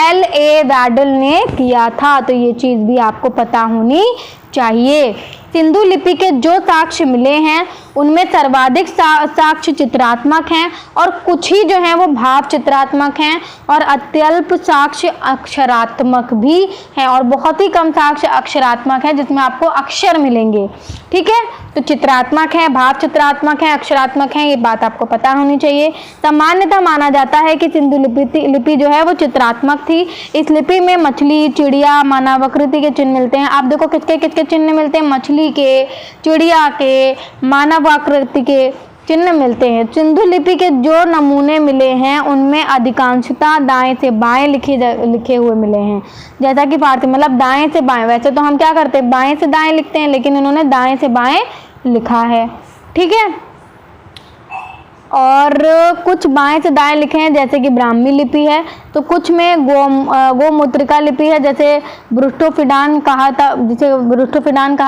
L.A. वैंडल ने किया था। तो ये चीज़ भी आपको पता होनी चाहिए। सिंधु लिपि के जो साक्ष्य मिले हैं उनमें सर्वाधिक साक्ष्य चित्रात्मक हैं और कुछ ही जो हैं वो भाव चित्रात्मक हैं और अत्यल्प साक्ष्य अक्षरात्मक भी हैं और बहुत ही कम साक्ष्य अक्षरात्मक है जिसमें आपको अक्षर मिलेंगे, ठीक है। तो चित्रात्मक है, भाव चित्रात्मक है, अक्षरात्मक है, ये बात आपको पता होनी चाहिए। सामान्यतः माना जाता है कि सिंधु लिपि जो है वो चित्रात्मक थी। इस लिपि में मछली, चिड़िया, मानवाकृति के चिन्ह मिलते हैं। आप देखो किसके किसके चिन्ह मिलते हैं? मछली के, चिड़िया के, मानवाकृति के चिन्ह मिलते हैं। सिंधु लिपि के जो नमूने मिले हैं उनमें अधिकांशतः दाएं से बाएं लिखे हुए मिले हैं। जैसा कि फारसी मतलब दाएं से बाएं, वैसे तो हम क्या करते हैं बाएं से दाएं लिखते हैं, लेकिन उन्होंने दाएं से बाएं लिखा है, ठीक है। और कुछ बाएं से दाएं लिखे हैं जैसे कि ब्राह्मी लिपि है। तो कुछ में गोमूत्रिका लिपि है, जैसे ब्रुष्टोफिडान कहा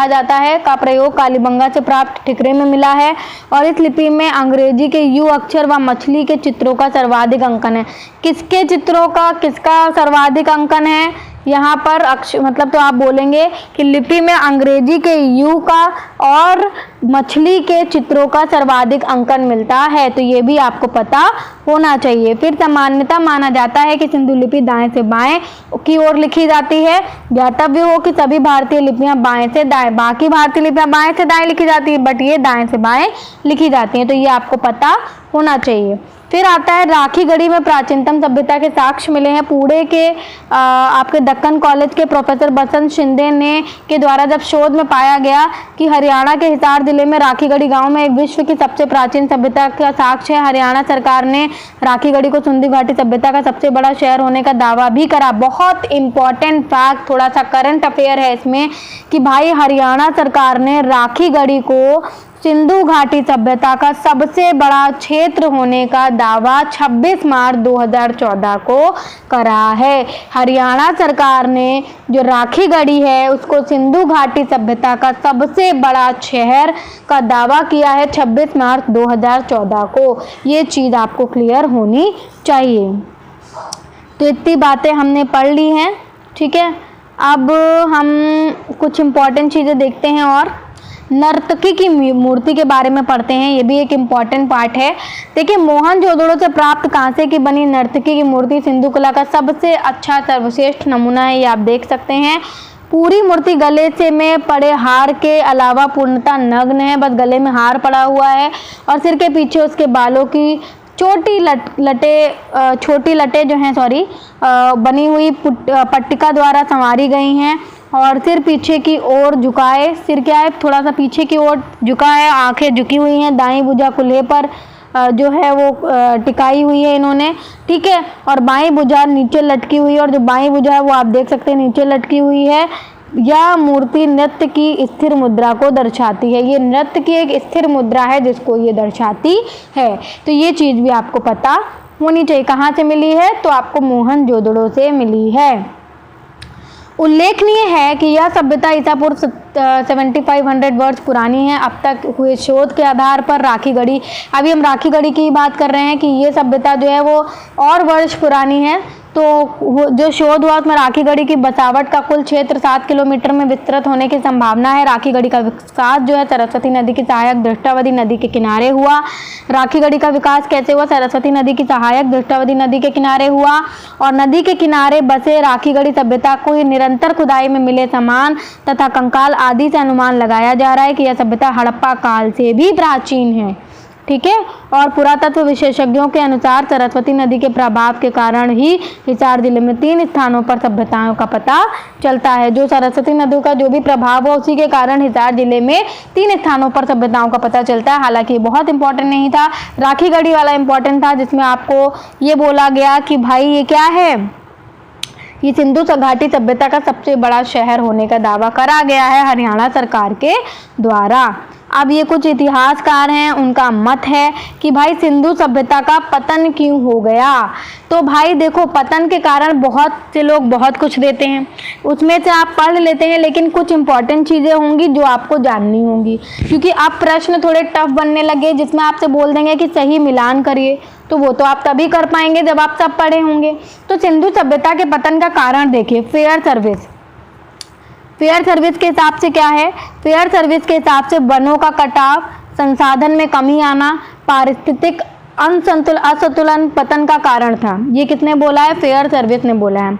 जाता है, का प्रयोग कालीबंगा से प्राप्त ठिकरे में मिला है। और इस लिपि में अंग्रेजी के यू अक्षर व मछली के चित्रों का सर्वाधिक अंकन है। किसके चित्रों का किसका सर्वाधिक अंकन है यहाँ पर? मतलब तो आप बोलेंगे कि लिपि में अंग्रेजी के यू का और मछली के चित्रों का सर्वाधिक अंकन मिलता है। तो ये भी आपको पता होना चाहिए। फिर सामान्यतः माना जाता है कि सिंधु लिपि दाएं से बाएं की ओर लिखी जाती है। ज्ञातव्य हो कि सभी भारतीय लिपियां बाएं से दाएं, बाकी भारतीय लिपियां बाएं से दाएं लिखी जाती है, बट ये दाएं से बाएं लिखी जाती हैं। तो ये आपको पता होना चाहिए। फिर आता है राखी गढ़ी में प्राचीनतम सभ्यता के साक्ष्य मिले हैं। पुणे के आपके दक्कन कॉलेज के प्रोफेसर बसंत शिंदे ने के द्वारा जब शोध में पाया गया कि हरियाणा के हिसार जिले में राखी गढ़ी गांव में एक विश्व की सबसे प्राचीन सभ्यता का साक्ष्य है। हरियाणा सरकार ने राखी गढ़ी को सिंधु घाटी सभ्यता का सबसे बड़ा शहर होने का दावा भी करा। बहुत इंपॉर्टेंट फैक्ट, थोड़ा सा करंट अफेयर है इसमें कि भाई हरियाणा सरकार ने राखी गढ़ी को सिंधु घाटी सभ्यता का सबसे बड़ा क्षेत्र होने का दावा 26 मार्च 2014 को करा है। हरियाणा सरकार ने जो राखी गढ़ी है उसको सिंधु घाटी सभ्यता का सबसे बड़ा शहर का दावा किया है 26 मार्च 2014 को। ये चीज़ आपको क्लियर होनी चाहिए। तो इतनी बातें हमने पढ़ ली हैं, ठीक है। अब हम कुछ इम्पॉर्टेंट चीज़ें देखते हैं और नर्तकी की मूर्ति के बारे में पढ़ते हैं। ये भी एक इम्पॉर्टेंट पार्ट है। देखिए, मोहनजोदड़ो से प्राप्त कांसे की बनी नर्तकी की मूर्ति सिंधु कला का सबसे अच्छा सर्वश्रेष्ठ नमूना है। ये आप देख सकते हैं। पूरी मूर्ति गले से में पड़े हार के अलावा पूर्णतः नग्न है, बस गले में हार पड़ा हुआ है और सिर के पीछे उसके बालों की छोटी लटें जो हैं बनी हुई पट्टिका द्वारा संवारी गई हैं और सिर पीछे की ओर झुकाए, सिर क्या है थोड़ा सा पीछे की ओर झुका है, आंखें झुकी हुई हैं, दाईं भुजा कुल्हे पर जो है वो टिकाई हुई है इन्होंने, ठीक है। और बाईं भुजा नीचे लटकी हुई है और जो बाईं भुजा है वो आप देख सकते हैं नीचे लटकी हुई है। यह मूर्ति नृत्य की स्थिर मुद्रा को दर्शाती है। ये नृत्य की एक स्थिर मुद्रा है जिसको ये दर्शाती है। तो ये चीज़ भी आपको पता होनी चाहिए। कहाँ से मिली है? तो आपको मोहनजोदड़ो से मिली है। उल्लेखनीय है कि यह सभ्यता ईसा पूर्व 7500 वर्ष पुरानी है। अब तक हुए शोध के आधार पर राखी गढ़ी, अभी हम राखी गढ़ी की बात कर रहे हैं कि ये सभ्यता जो है वो और वर्ष पुरानी है। तो जो शोध हुआ उसमें राखी गढ़ी की बसावट का कुल क्षेत्र 7 किलोमीटर में विस्तृत होने की संभावना है। राखी गढ़ी का विकास जो है सरस्वती नदी की सहायक दृष्टावती नदी के किनारे हुआ। राखी गढ़ी का विकास कैसे हुआ? सरस्वती नदी की सहायक दृष्टावती नदी के किनारे हुआ और नदी के किनारे बसे राखी गढ़ी सभ्यता को निरंतर खुदाई में मिले सामान तथा कंकाल आदि से अनुमान लगाया जा रहा है कि यह सभ्यता हड़प्पा काल से भी प्राचीन है, ठीक है। और पुरातत्व विशेषज्ञों के अनुसार सरस्वती नदी के प्रभाव के कारण ही हिसार जिले में 3 स्थानों पर सभ्यताओं का पता चलता है। जो सरस्वती नदी का जो भी प्रभाव हो उसी के कारण हिसार जिले में 3 स्थानों पर सभ्यताओं का पता चलता है। हालांकि ये बहुत इंपॉर्टेंट नहीं था, राखी गढ़ी वाला इंपॉर्टेंट था जिसमें आपको ये बोला गया कि भाई ये क्या है, ये सिंधु घाटी सभ्यता का सबसे बड़ा शहर होने का दावा करा गया है हरियाणा सरकार के द्वारा। अब ये कुछ इतिहासकार हैं, उनका मत है कि भाई सिंधु सभ्यता का पतन क्यों हो गया। तो भाई देखो, पतन के कारण बहुत से लोग बहुत कुछ देते हैं, उसमें से आप पढ़ लेते हैं, लेकिन कुछ इंपॉर्टेंट चीज़ें होंगी जो आपको जाननी होंगी, क्योंकि अब प्रश्न थोड़े टफ बनने लगे जिसमें आपसे बोल देंगे कि सही मिलान करिए, तो वो तो आप तभी कर पाएंगे जब आप सब पढ़े होंगे। तो सिंधु सभ्यता के पतन का कारण देखिए, फेयर सर्विस के हिसाब से क्या है? फेयर सर्विस के हिसाब से वनों का कटाव, संसाधन में कमी आना, पारिस्थितिक असंतुलन पतन का कारण था। ये किसने बोला है? फेयर सर्विस ने बोला है।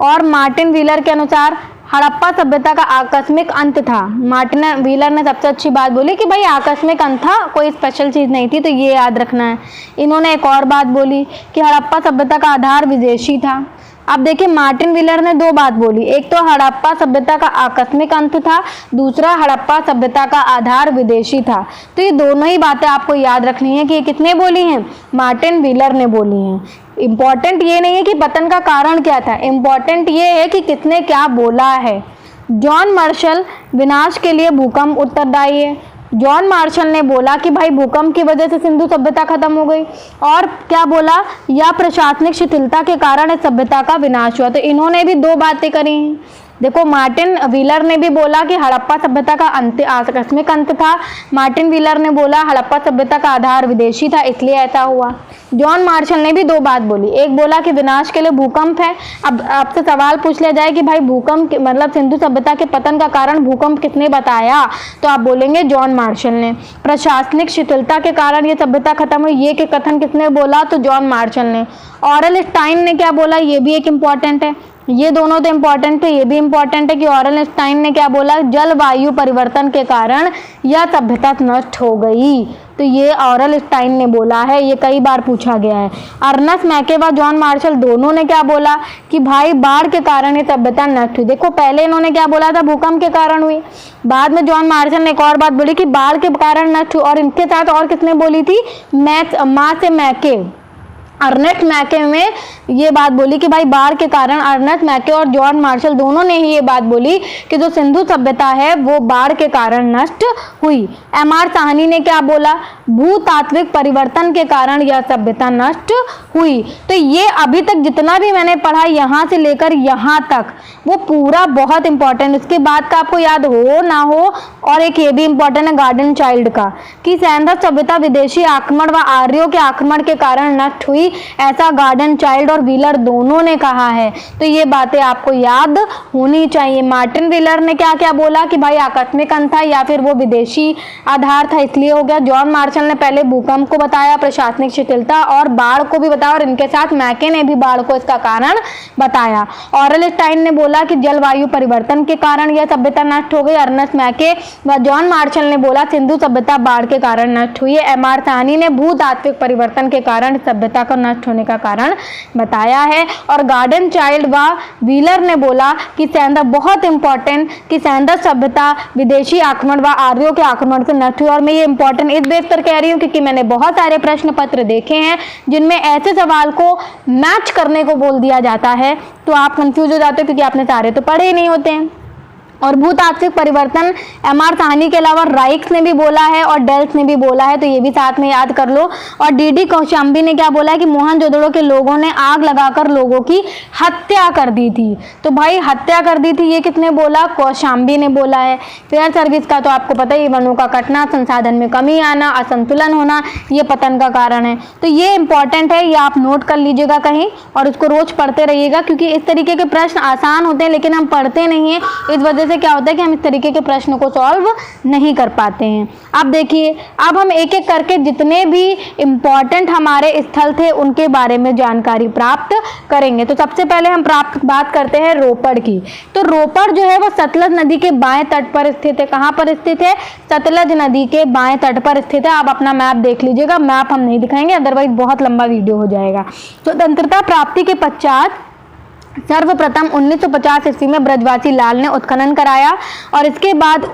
और मार्टिन व्हीलर के अनुसार हड़प्पा सभ्यता का आकस्मिक अंत था। मार्टिन व्हीलर ने सबसे अच्छी बात बोली कि भाई आकस्मिक अंत था, कोई स्पेशल चीज़ नहीं थी, तो ये याद रखना है। इन्होंने एक और बात बोली कि हड़प्पा सभ्यता का आधार विदेशी था। अब देखिए, मार्टिन व्हीलर ने 2 बात बोली, एक तो हड़प्पा सभ्यता का आकस्मिक अंत था, दूसरा हड़प्पा सभ्यता का आधार विदेशी था। तो ये दोनों ही बातें आपको याद रखनी है कि ये किसने बोली हैं? मार्टिन व्हीलर ने बोली हैं। इम्पॉर्टेंट ये नहीं है कि पतन का कारण क्या था, इम्पॉर्टेंट ये है कि किसने क्या बोला है। जॉन मार्शल विनाश के लिए भूकंप उत्तरदायी है। जॉन मार्शल ने बोला कि भाई भूकंप की वजह से सिंधु सभ्यता खत्म हो गई। और क्या बोला? या प्रशासनिक शिथिलता के कारण इस सभ्यता का विनाश हुआ। तो इन्होंने भी 2 बातें करी हैं। देखो, मार्टिन व्हीलर ने भी बोला कि हड़प्पा सभ्यता का आकस्मिक अंत था। मार्टिन व्हीलर ने बोला हड़प्पा सभ्यता का आधार विदेशी था, इसलिए ऐसा हुआ। जॉन मार्शल ने भी 2 बात बोली, एक बोला कि विनाश के लिए भूकंप है। अब आपसे सवाल पूछ लिया जाए कि भाई भूकंप मतलब सिंधु सभ्यता के पतन का कारण भूकंप किसने बताया, तो आप बोलेंगे जॉन मार्शल ने। प्रशासनिक शिथिलता के कारण ये सभ्यता खत्म हुई, ये के कथन किसने बोला? तो जॉन मार्शल ने। ऑरेल स्टाइन ने क्या बोला? ये भी एक इम्पॉर्टेंट है। ये दोनों तो इम्पोर्टेंट थे, ये भी इम्पोर्टेंट है कि ऑरेनस्टाइन ने क्या बोला, जलवायु परिवर्तन के कारण यह सभ्यता नष्ट हो गई। तो ये ऑरेनस्टाइन ने बोला है, ये कई बार पूछा गया है। अर्नेस्ट मैके व जॉन मार्शल दोनों ने क्या बोला कि भाई बाढ़ के कारण ये सभ्यता नष्ट हुई। देखो पहले इन्होंने क्या बोला था, भूकंप के कारण हुई, बाद में जॉन मार्शल ने एक और बात बोली कि बाढ़ के कारण नष्ट हुई। और इनके साथ और किसने बोली थी, मासे मैके, अर्नेस्ट मैके में ये बात बोली कि भाई बाढ़ के कारण, अर्नेस्ट मैके और जॉन मार्शल दोनों ने ही ये बात बोली कि जो सिंधु सभ्यता है वो बाढ़ के कारण नष्ट हुई। एम.आर. साहनी ने क्या बोला, भूतात्विक परिवर्तन के कारण यह सभ्यता नष्ट हुई। तो ये अभी तक जितना भी मैंने पढ़ा यहाँ से लेकर यहाँ तक वो पूरा बहुत इंपॉर्टेंट, उसके बाद का आपको याद हो ना हो। और एक ये भी इंपॉर्टेंट है गार्डन चाइल्ड का, कि सिंधु सभ्यता विदेशी आक्रमण व आर्यों के आक्रमण के कारण नष्ट हुई, ऐसा गार्डन चाइल्ड और व्हीलर दोनों ने कहा है। तो ये बातें आपको याद होनी चाहिए। मार्टिन व्हीलर ने क्या क्या बोला कि भाई आकस्मिक अंत था या फिर वो विदेशी आधार था इसलिए हो गया। जॉन मार्शल ने पहले भूकंप को बताया, प्रशासनिक शिथिलता और बाढ़ को भी बताया, और इनके साथ मैके ने भी बाढ़ को इसका कारण बताया। ऑरेनस्टाइन ने बोला कि जलवायु परिवर्तन के कारण यह सभ्यता नष्ट हो गई। अर्नेस्ट मैके व जॉन मार्शल ने बोला सिंधु सभ्यता बाढ़ के कारण नष्ट हुई है। एम.आर. साहनी ने भूतात्विक परिवर्तन के कारण सभ्यता का नष्ट होने का कारण बताया है। और गार्डन चाइल्ड व व्हीलर ने बोला कि सिंधु, बहुत इंपॉर्टेंट, कि सिंधु सभ्यता विदेशी आक्रमण व आर्यों के आक्रमण से नष्ट हुई। और मैं ये इंपॉर्टेंट इस बेस पर कह रही हूँ क्योंकि मैंने बहुत सारे प्रश्न पत्र देखे हैं जिनमें ऐसे सवाल को मैच करने को बोल दिया जाता है तो आप कंफ्यूज हो जाते हो क्योंकि आपने सारे तो पढ़े ही नहीं होते हैं। और भूतात्विक परिवर्तन एम.आर. साहनी के अलावा राइक्स ने भी बोला है और डेल्स ने भी बोला है, तो ये भी साथ में याद कर लो। और डी.डी. कौशाम्बी ने क्या बोला है कि मोहनजोदड़ो के लोगों ने आग लगाकर लोगों की हत्या कर दी थी। तो भाई हत्या कर दी थी, ये किसने बोला, कौशाम्बी ने बोला है। फेयर सर्विस का तो आपको पता ही, वनों का कटना, संसाधन में कमी आना, असंतुलन होना, ये पतन का कारण है। तो ये इंपॉर्टेंट है, ये आप नोट कर लीजिएगा कहीं और उसको रोज पढ़ते रहिएगा क्योंकि इस तरीके के प्रश्न आसान होते हैं लेकिन हम पढ़ते नहीं हैं, इस वजह से क्या होता है कि हम इस तरीके के प्रश्नों को सॉल्व नहीं कर पाते हैं। अब देखिए, अब हम एक एक करके जितने भी इंपॉर्टेंट हमारे स्थल थे उनके बारे में जानकारी प्राप्त करेंगे। तो सबसे पहले हम बात करते हैं रोपड़ की। तो रोपड़ जो है वो सतलज नदी के बाएं तट पर स्थित है। कहाँ पर स्थित है, सतलज नदी के बाएं तट पर स्थित है। आप अपना मैप देख लीजिएगा, मैप हम नहीं दिखाएंगे अदरवाइज बहुत लंबा वीडियो हो जाएगा। स्वतंत्रता प्राप्ति के पश्चात सर्वप्रथम 1950 ईस्वी में ब्रजवासी लाल ने उत्खनन कराया और इसके बाद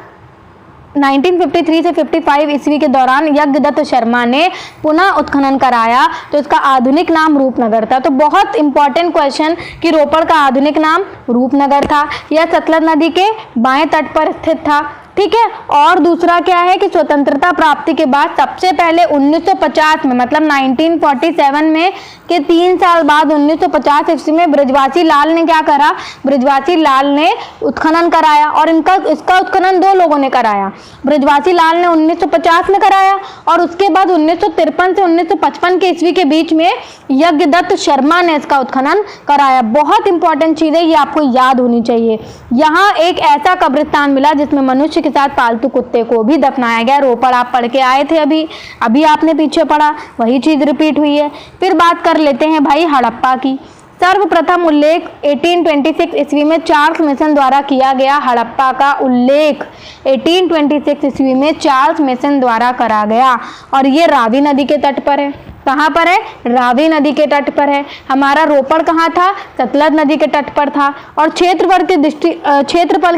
1953 से 55 ईस्वी के दौरान यज्ञदत्त शर्मा ने पुनः उत्खनन कराया। तो इसका आधुनिक नाम रूपनगर था। तो बहुत इंपॉर्टेंट क्वेश्चन कि रोपड़ का आधुनिक नाम रूपनगर था। यह सतलज नदी के बाएं तट पर स्थित था, ठीक है। और दूसरा क्या है कि स्वतंत्रता प्राप्ति के बाद सबसे पहले 1950 में, मतलब 1947 में के 3 साल बाद 1950 ईस्वी में ब्रजवासी लाल ने क्या करा, ब्रजवासी लाल ने उत्खनन कराया। और इसका उत्खनन 2 लोगों ने कराया। ब्रजवासी लाल ने 1950 में कराया और उसके बाद 1953 से 1955 के ईस्वी के बीच में यज्ञदत्त शर्मा ने इसका उत्खनन कराया। बहुत इंपॉर्टेंट चीज है, ये आपको याद होनी चाहिए। यहाँ एक ऐसा कब्रिस्तान मिला जिसमें मनुष्य के साथ पालतू कुत्ते को भी दफनाया गया। रोपड़ आप पढ़ के आए थे, अभी आपने पीछे पढ़ा, वही चीज रिपीट हुई है। फिर बात कर लेते हैं भाई हड़प्पा की। सर्वप्रथम उल्लेख 1826 ईस्वी में चार्ल्स मेसन द्वारा किया गया। हड़प्पा का उल्लेख 1826 ईस्वी में चार्ल्स मेसन द्वारा करा गया और ये रावी नदी के तट पर है। कहाँ पर है, रावी नदी के तट पर है। हमारा रोपड़ कहाँ था, सतलज नदी के तट पर था। और क्षेत्रफल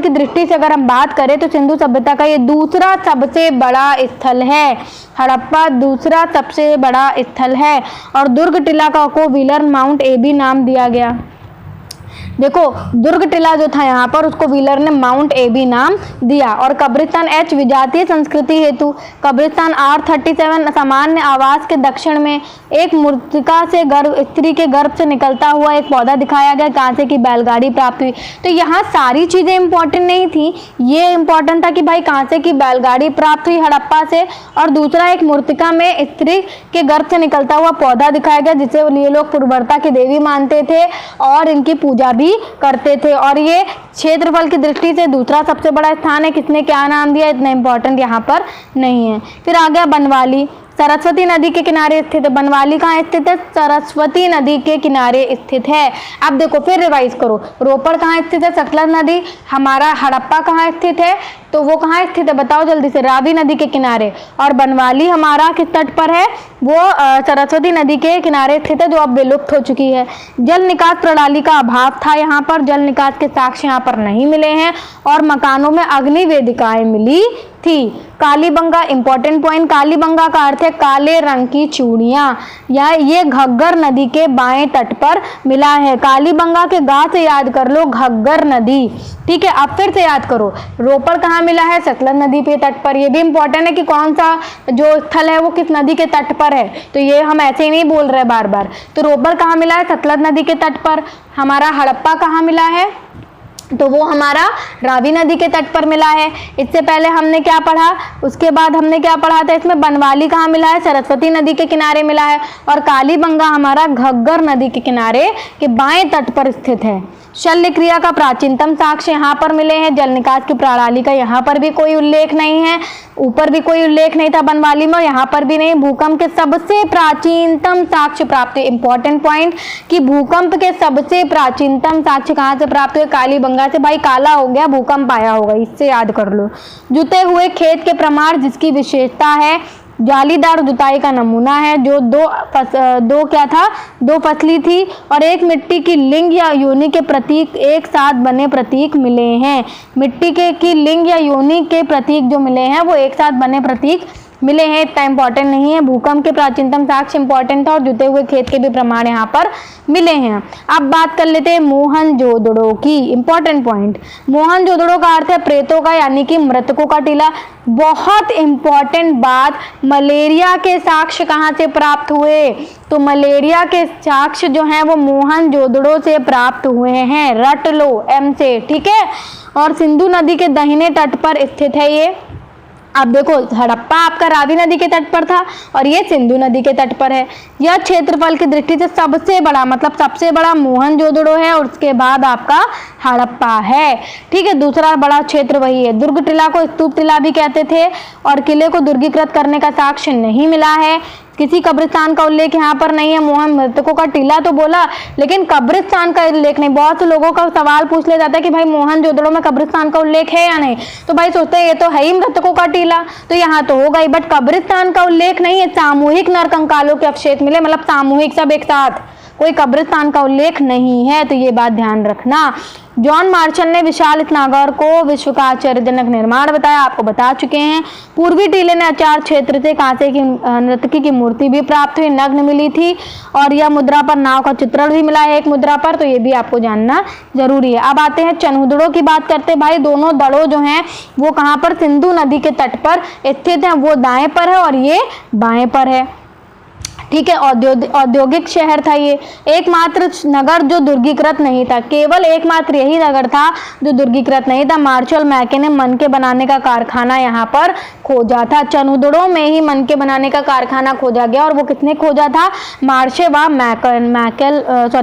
की दृष्टि से अगर हम बात करें तो सिंधु सभ्यता का ये दूसरा सबसे बड़ा स्थल है। हड़प्पा दूसरा सबसे बड़ा स्थल है। और दुर्ग टिला को व्हीलर माउंट एबी नाम दिया गया। देखो दुर्ग टिला जो था यहाँ पर उसको व्हीलर ने माउंट एबी नाम दिया। और कब्रिस्तान एच विजातीय संस्कृति हेतु कब्रिस्तान R37 सामान्य आवास के दक्षिण में एक मूर्तिका से स्त्री के गर्भ से निकलता हुआ एक पौधा दिखाया गया। कांसे की बैलगाड़ी प्राप्त हुई। तो यहाँ सारी चीजें इंपॉर्टेंट नहीं थी, ये इंपॉर्टेंट था कि भाई कांसे की बैलगाड़ी प्राप्त हुई हड़प्पा से, और दूसरा एक मूर्तिका में स्त्री के गर्भ से निकलता हुआ पौधा दिखाया गया जिसे ये लोग पूर्वता की देवी मानते थे और इनकी पूजा भी करते थे। और ये क्षेत्रफल की दृष्टि से दूसरा सबसे बड़ा स्थान है। किसने क्या नाम दिया, इतना इंपॉर्टेंट यहाँ पर नहीं है। फिर आ गया बनवाली। सरस्वती नदी के किनारे स्थित है। बनवाली कहाँ स्थित है? सरस्वती नदी के किनारे स्थित है। अब देखो फिर रिवाइज करो, रोपड़ कहाँ स्थित है? सतलज नदी। हमारा हड़प्पा कहाँ स्थित है? तो वो कहाँ स्थित है बताओ जल्दी से? रावी नदी के किनारे। और बनवाली हमारा किस तट पर है? वो सरस्वती नदी के किनारे स्थित है, जो अब विलुप्त हो चुकी है। जल निकास प्रणाली का अभाव था यहाँ पर, जल निकास के साक्ष्य यहाँ पर नहीं मिले हैं। और मकानों में अग्नि वेदिकाएं मिली थी। कालीबंगा इंपॉर्टेंट पॉइंट, कालीबंगा का अर्थ है काले रंग की चूड़ियां। ये घग्गर नदी के बाएं तट पर मिला है। कालीबंगा के गा से याद कर लो, घग्गर नदी। ठीक है, अब फिर से याद करो, रोपड़ कहाँ मिला है? सतलज नदी पे तट पर। ये भी इंपॉर्टेंट है कि कौन सा जो स्थल है वो किस नदी के तट पर है, तो ये हम ऐसे ही नहीं बोल रहे बार बार। तो रोपड़ कहाँ मिला है? सतलज नदी के तट पर। हमारा हड़प्पा कहाँ मिला है? तो वो हमारा रावी नदी के तट पर मिला है। इससे पहले हमने क्या पढ़ा? उसके बाद हमने क्या पढ़ा था इसमें? बनवाली कहाँ मिला है? सरस्वती नदी के किनारे मिला है। और कालीबंगा हमारा घग्गर नदी के किनारे के बाएं तट पर स्थित है। शल्य क्रिया का प्राचीनतम साक्ष्य यहाँ पर मिले हैं। जल निकास की प्रणाली का यहाँ पर भी कोई उल्लेख नहीं है, ऊपर भी कोई उल्लेख नहीं था बनवाली में, और यहाँ पर भी नहीं। भूकंप के सबसे प्राचीनतम साक्ष्य प्राप्त हुए। इंपॉर्टेंट पॉइंट कि भूकंप के सबसे प्राचीनतम साक्ष्य कहाँ से प्राप्त हुए? कालीबंगा से। भाई काला हो गया, भूकंप आया होगा, इससे याद कर लो। जुते हुए खेत के प्रमाण जिसकी विशेषता है जालीदार जुताई का नमूना है, जो दो फसली थी और एक मिट्टी की लिंग या योनि के प्रतीक एक साथ बने प्रतीक मिले हैं। मिट्टी की लिंग या योनि के प्रतीक जो मिले हैं वो एक साथ बने प्रतीक मिले हैं। इतना इंपॉर्टेंट नहीं है। भूकंप के प्राचीनतम साक्ष्य इंपॉर्टेंट था और जुते हुए खेत के भी प्रमाण यहाँ पर मिले हैं। अब बात कर लेते हैं मोहनजोदड़ो की। इंपॉर्टेंट पॉइंट, मोहनजोदड़ो का अर्थ है प्रेतों का यानी कि मृतकों का टीला। बहुत इंपॉर्टेंट बात, मलेरिया के साक्ष्य कहाँ से प्राप्त हुए? तो मलेरिया के साक्ष्य जो हैं वो मोहनजोदड़ो से प्राप्त हुए हैं। रट लो एम से, ठीक है। और सिंधु नदी के दाहिने तट पर स्थित है ये। अब देखो, हड़प्पा आपका रावी नदी के तट पर था और ये सिंधु नदी के तट पर है। यह क्षेत्रफल की दृष्टि से सबसे बड़ा, मतलब सबसे बड़ा मोहनजोदड़ो है और उसके बाद आपका हड़प्पा है। ठीक है, दूसरा बड़ा क्षेत्र वही है। दुर्ग टीला को स्तूप टीला भी कहते थे और किले को दुर्गीकृत करने का साक्ष्य नहीं मिला है। किसी कब्रिस्तान का उल्लेख यहाँ पर नहीं है। मोहन मृतकों का टीला तो बोला, लेकिन कब्रिस्तान का उल्लेख नहीं। बहुत से लोगों का सवाल पूछ लिया जाता है कि भाई मोहनजोदड़ो में कब्रिस्तान का उल्लेख है या नहीं, तो भाई सोचते हैं ये तो है ही मृतकों का टीला, तो यहाँ तो होगा ही, बट कब्रिस्तान का उल्लेख नहीं है। सामूहिक नरकंकालों के अवशेष मिले, मतलब सामूहिक सब एक साथ, कोई कब्रिस्तान का उल्लेख नहीं है, तो ये बात ध्यान रखना। जॉन मार्शल ने विशाल स्नागर को विश्व का आश्चर्यजनक निर्माण बताया, आपको बता चुके हैं। पूर्वी टीले ने आचार क्षेत्र से कांसे की नर्तकी की मूर्ति भी प्राप्त हुई, नग्न मिली थी, और यह मुद्रा पर नाव का चित्रण भी मिला है एक मुद्रा पर, तो ये भी आपको जानना जरूरी है। अब आते हैं चनहुदड़ो की बात करते हैं। भाई दोनों दड़ों जो हैं वो कहाँ पर? सिंधु नदी के तट पर स्थित है। वो दाएं पर है और ये बाएं पर है। ठीक है, औद्योगिक शहर था ये। एकमात्र नगर जो दुर्गीकृत नहीं था, केवल एकमात्र यही नगर था जो दुर्गीकृत नहीं था। मार्शल मैके ने मनके बनाने का कारखाना यहाँ पर खोजा था। चनहुदड़ो में ही मनके बनाने का कारखाना खोजा गया, और वो किसने खोजा था? मार्शे व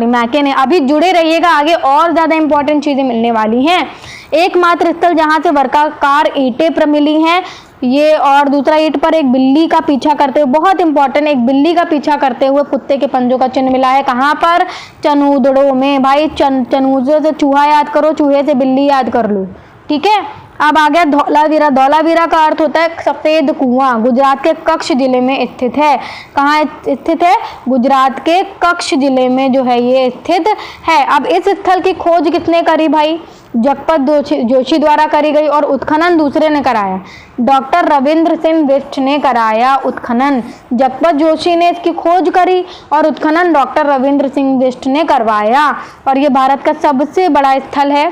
मैके ने। अभी जुड़े रहिएगा, आगे और ज्यादा इंपॉर्टेंट चीजें मिलने वाली हैं। एकमात्र स्थल जहाँ से वर्गाकार ईंटें मिली हैं ये, और दूसरा ईंट पर एक बिल्ली का पीछा करते हुए, बहुत इंपॉर्टेंट, एक बिल्ली का पीछा करते हुए कुत्ते के पंजों का चिन्ह मिला है। कहाँ पर? चनहुदड़ो में। भाई चनहुदड़ो से चूहा याद करो, चूहे से बिल्ली याद कर लो। ठीक है, अब आ गया धौलावीरा। धौलावीरा का अर्थ होता है सफेद कुआं। गुजरात के कच्छ जिले में स्थित है। कहाँ स्थित है? गुजरात के कच्छ जिले में जो है ये स्थित है। अब इस स्थल की खोज किसने करी भाई? जगपत जोशी द्वारा करी गई, और उत्खनन दूसरे ने कराया, डॉक्टर रविंद्र सिंह बिष्ट ने कराया उत्खनन। जगपत जोशी ने इसकी खोज करी और उत्खनन डॉक्टर रविंद्र सिंह बिष्ट ने करवाया, और ये भारत का सबसे बड़ा स्थल है।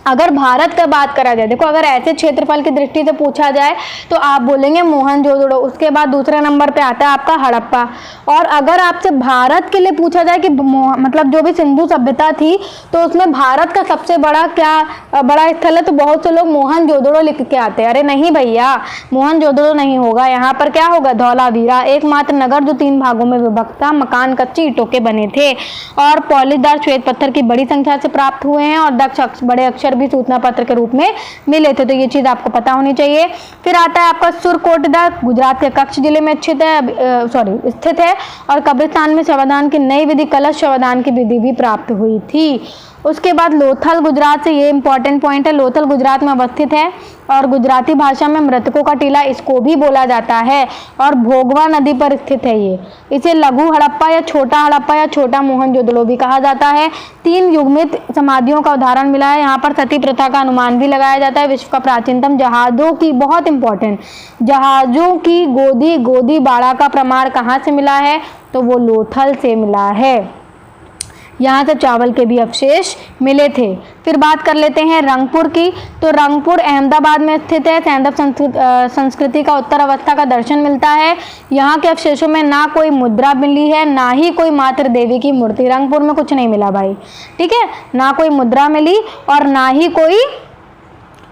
अगर भारत का बात करा जाए, देखो अगर ऐसे क्षेत्रफल की दृष्टि से पूछा जाए तो आप बोलेंगे मोहनजोदड़ो, उसके बाद दूसरे नंबर पे आता है आपका हड़प्पा। और अगर आपसे भारत के लिए पूछा जाए कि मतलब जो भी सिंधु सभ्यता थी तो उसमें भारत का सबसे बड़ा क्या बड़ा स्थल है, तो बहुत से लोग मोहनजोदड़ो लिख के आते हैं। अरे नहीं भैया, मोहनजोदड़ो नहीं होगा, यहाँ पर क्या होगा? धौलावीरा। एकमात्र नगर जो 3 भागों में विभक्त था, मकान कच्ची ईंटों के बने थे और पॉलिशदार श्वेत पत्थर की बड़ी संख्या से प्राप्त हुए हैं, और दक्ष बड़े अक्षर भी सूचना पत्र के रूप में मिले थे, तो ये चीज़ आपको पता होनी चाहिए। फिर आता है आपका सुरकोटदा, गुजरात के कच्छ जिले में स्थित है और कब्रिस्तान में शवदान की नई विधि कलश शवदान की विधि भी प्राप्त हुई थी। उसके बाद लोथल गुजरात से, ये इंपॉर्टेंट पॉइंट है, लोथल गुजरात में अवस्थित है और गुजराती भाषा में मृतकों का टीला इसको भी बोला जाता है और भोगवा नदी पर स्थित है ये। इसे लघु हड़प्पा या छोटा मोहनजोदड़ो भी कहा जाता है। 3 युग्मित समाधियों का उदाहरण मिला है। यहाँ पर सती प्रथा का अनुमान भी लगाया जाता है। विश्व का प्राचीनतम जहाजों की, बहुत इंपॉर्टेंट, जहाजों की गोदी बाड़ा का प्रमाण कहाँ से मिला है, तो वो लोथल से मिला है। यहाँ से चावल के भी अवशेष मिले थे। फिर बात कर लेते हैं रंगपुर की, तो रंगपुर अहमदाबाद में स्थित है। सैंधव संस्कृति का उत्तर अवस्था का दर्शन मिलता है। यहाँ के अवशेषों में ना कोई मुद्रा मिली है, ना ही कोई मातृ देवी की मूर्ति। रंगपुर में कुछ नहीं मिला भाई, ठीक है, ना कोई मुद्रा मिली और ना ही कोई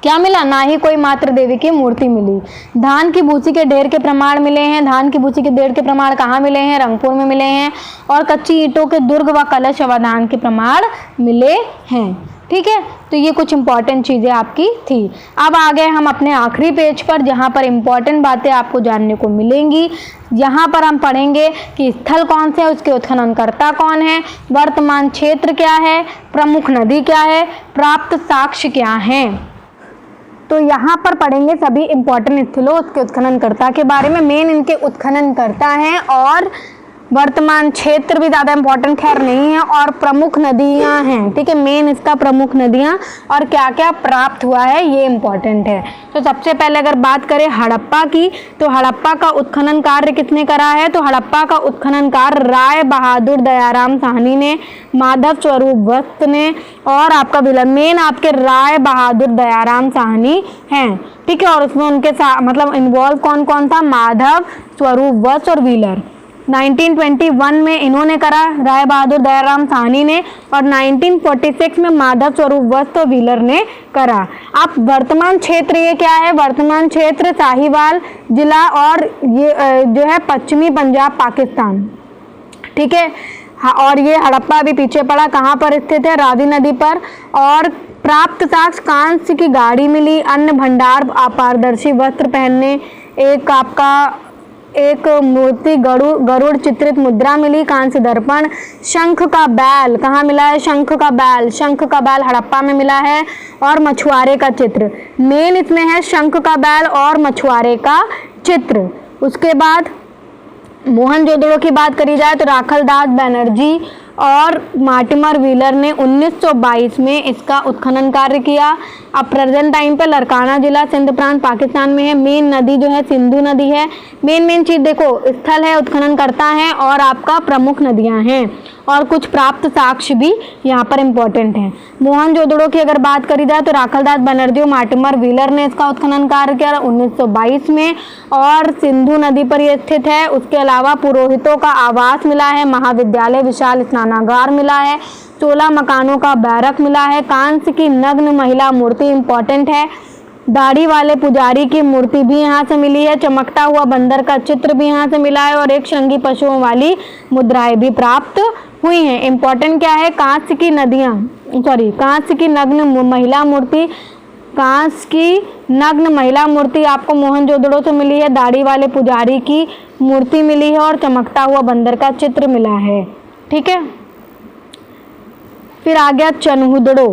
क्या मिला, ना ही कोई मातृ देवी की मूर्ति मिली। धान की भूसी के ढेर के प्रमाण मिले हैं। धान की भूसी के ढेर के प्रमाण कहाँ मिले हैं, रंगपुर में मिले हैं। और कच्ची ईंटों के दुर्ग व कलश अवधान के प्रमाण मिले हैं। ठीक है, तो ये कुछ इंपॉर्टेंट चीज़ें आपकी थी। अब आ गए हम अपने आखिरी पेज पर, जहाँ पर इंपॉर्टेंट बातें आपको जानने को मिलेंगी। यहाँ पर हम पढ़ेंगे कि स्थल कौन से है, उसके उत्खननकर्ता कौन है, वर्तमान क्षेत्र क्या है, प्रमुख नदी क्या है, प्राप्त साक्ष्य क्या हैं। तो यहाँ पर पढ़ेंगे सभी इंपॉर्टेंट स्थलों, उसके उत्खननकर्ता के बारे में। मेन इनके उत्खननकर्ता हैं और वर्तमान क्षेत्र भी ज़्यादा इंपॉर्टेंट खैर नहीं है और प्रमुख नदियाँ हैं। ठीक है, मेन इसका प्रमुख नदियाँ और क्या क्या प्राप्त हुआ है ये इंपॉर्टेंट है। तो सबसे पहले अगर बात करें हड़प्पा की, तो हड़प्पा का उत्खनन कार्य किसने करा है, तो हड़प्पा का उत्खनन कार्य राय बहादुर दयाराम साहनी ने, माधव स्वरूप वस्त ने और आपका मेन आपके राय बहादुर दयाराम साहनी हैं। ठीक है, और उसमें उनके साथ मतलब इन्वॉल्व कौन कौन था, माधव स्वरूप वस्त और व्हीलर। 1921 में इन्होंने करा राय बहादुर दयाराम साहनी ने और 1946 में माधव स्वरूप वस्त और व्हीलर ने करा। अब वर्तमान क्षेत्र ये क्या है, वर्तमान क्षेत्र साहिवाल जिला और ये जो है पश्चिमी पंजाब पाकिस्तान। ठीक है, हाँ, और ये हड़प्पा भी पीछे पड़ा, कहाँ पर स्थित है, रावी नदी पर। और प्राप्त साक्ष्य, कांस्य की गाड़ी मिली, अन्न भंडार, अपारदर्शी वस्त्र पहनने, एक मूर्ति गरुड़ चित्रित मुद्रा मिली, कांस्य दर्पण, शंख का बैल कहाँ मिला है, शंख का बैल हड़प्पा में मिला है और मछुआरे का चित्र। मेन इसमें है शंख का बैल और मछुआरे का चित्र। उसके बाद मोहनजोदड़ो की बात करी जाए तो राखलदास बनर्जी और मार्टिमर व्हीलर ने 1922 में इसका उत्खनन कार्य किया। अब प्रेजेंट टाइम पे लरकाना जिला सिंध प्रांत पाकिस्तान में है। मेन नदी जो है सिंधु नदी है। मेन चीज़ देखो, स्थल है, उत्खननकर्ता है और आपका प्रमुख नदियां हैं और कुछ प्राप्त साक्ष्य भी यहाँ पर इम्पोर्टेंट हैं। मोहनजोदड़ो की अगर बात करी जाए तो राखलदास बनर्जी और मार्टिमर व्हीलर ने इसका उत्खनन कार्य किया 1922 में और सिंधु नदी पर यह स्थित है। उसके अलावा पुरोहितों का आवास मिला है, महाविद्यालय, विशाल स्नानागार मिला है, 16 मकानों का बैरक मिला है, कांस्य की नग्न महिला मूर्ति इंपॉर्टेंट है, दाढ़ी वाले पुजारी की मूर्ति भी यहाँ से मिली है, चमकता हुआ बंदर का चित्र भी यहाँ से मिला है और एक श्रृंगी पशुओं वाली मुद्राएं भी प्राप्त हुई हैं। इंपॉर्टेंट क्या है, कांस्य की नग्न महिला मूर्ति आपको मोहनजोदड़ो से मिली है, दाढ़ी वाले पुजारी की मूर्ति मिली है और चमकता हुआ बंदर का चित्र मिला है। ठीक है, फिर आ गया चनुदड़ो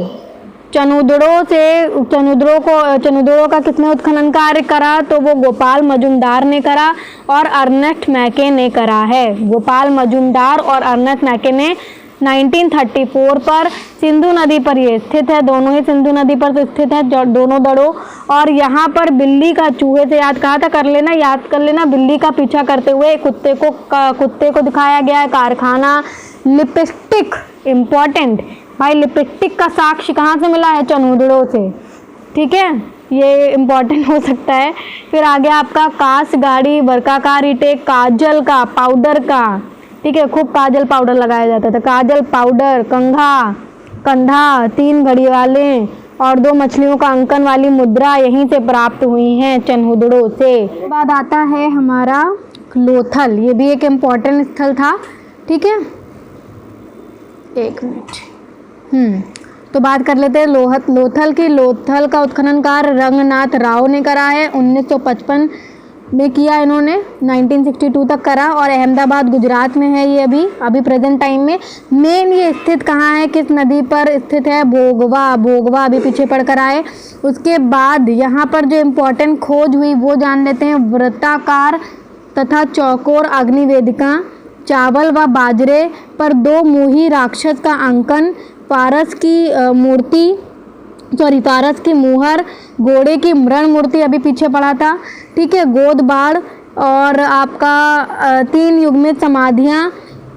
का किसने उत्खनन कार्य करा, तो वो गोपाल मजुमदार ने करा और अर्नेस्ट मैके ने करा है। गोपाल मजुमदार और अर्नेस्ट मैके ने 1934 पर सिंधु नदी पर ये स्थित है, दोनों ही सिंधु नदी पर तो स्थित है दोनों दड़ों। और यहाँ पर बिल्ली का, चूहे से याद कर लेना, बिल्ली का पीछा करते हुए कुत्ते को दिखाया गया है। कारखाना, लिपस्टिक इम्पॉर्टेंट भाई, लिपस्टिक का साक्ष्य कहाँ से मिला है, चनुदड़ो से। ठीक है, ये इम्पॉर्टेंट हो सकता है। फिर आगे आपका कांस गाड़ी, वर्काकार ईंटें, काजल का, पाउडर का, ठीक है, खूब काजल पाउडर लगाया जाता था, काजल पाउडर, कंधा, 3 घड़ियाले और 2 मछलियों का अंकन वाली मुद्रा यहीं से प्राप्त हुई हैं, चनुदड़ो से। बाद आता है हमारा लोथल, ये भी एक इम्पॉर्टेंट स्थल था। ठीक है, 1 मिनट। तो बात कर लेते हैं लोथल की। लोथल का उत्खनन कार्य रंगनाथ राव ने करा है, 1955 में किया इन्होंने, 1962 तक करा, और अहमदाबाद गुजरात में है ये अभी प्रेजेंट टाइम में। मेन ये स्थित कहाँ है, किस नदी पर स्थित है, भोगवा अभी पीछे पढ़कर आए। उसके बाद यहाँ पर जो इम्पोर्टेंट खोज हुई वो जान लेते हैं। वृत्ताकार तथा चौकोर अग्निवेदिका, चावल व बाजरे पर 2 मुही राक्षस का अंकन, पारस की मुहर, घोड़े की मृण मूर्ति अभी पीछे पड़ा था, ठीक है, गोद बाढ़, और आपका 3 युग्मित समाधियाँ,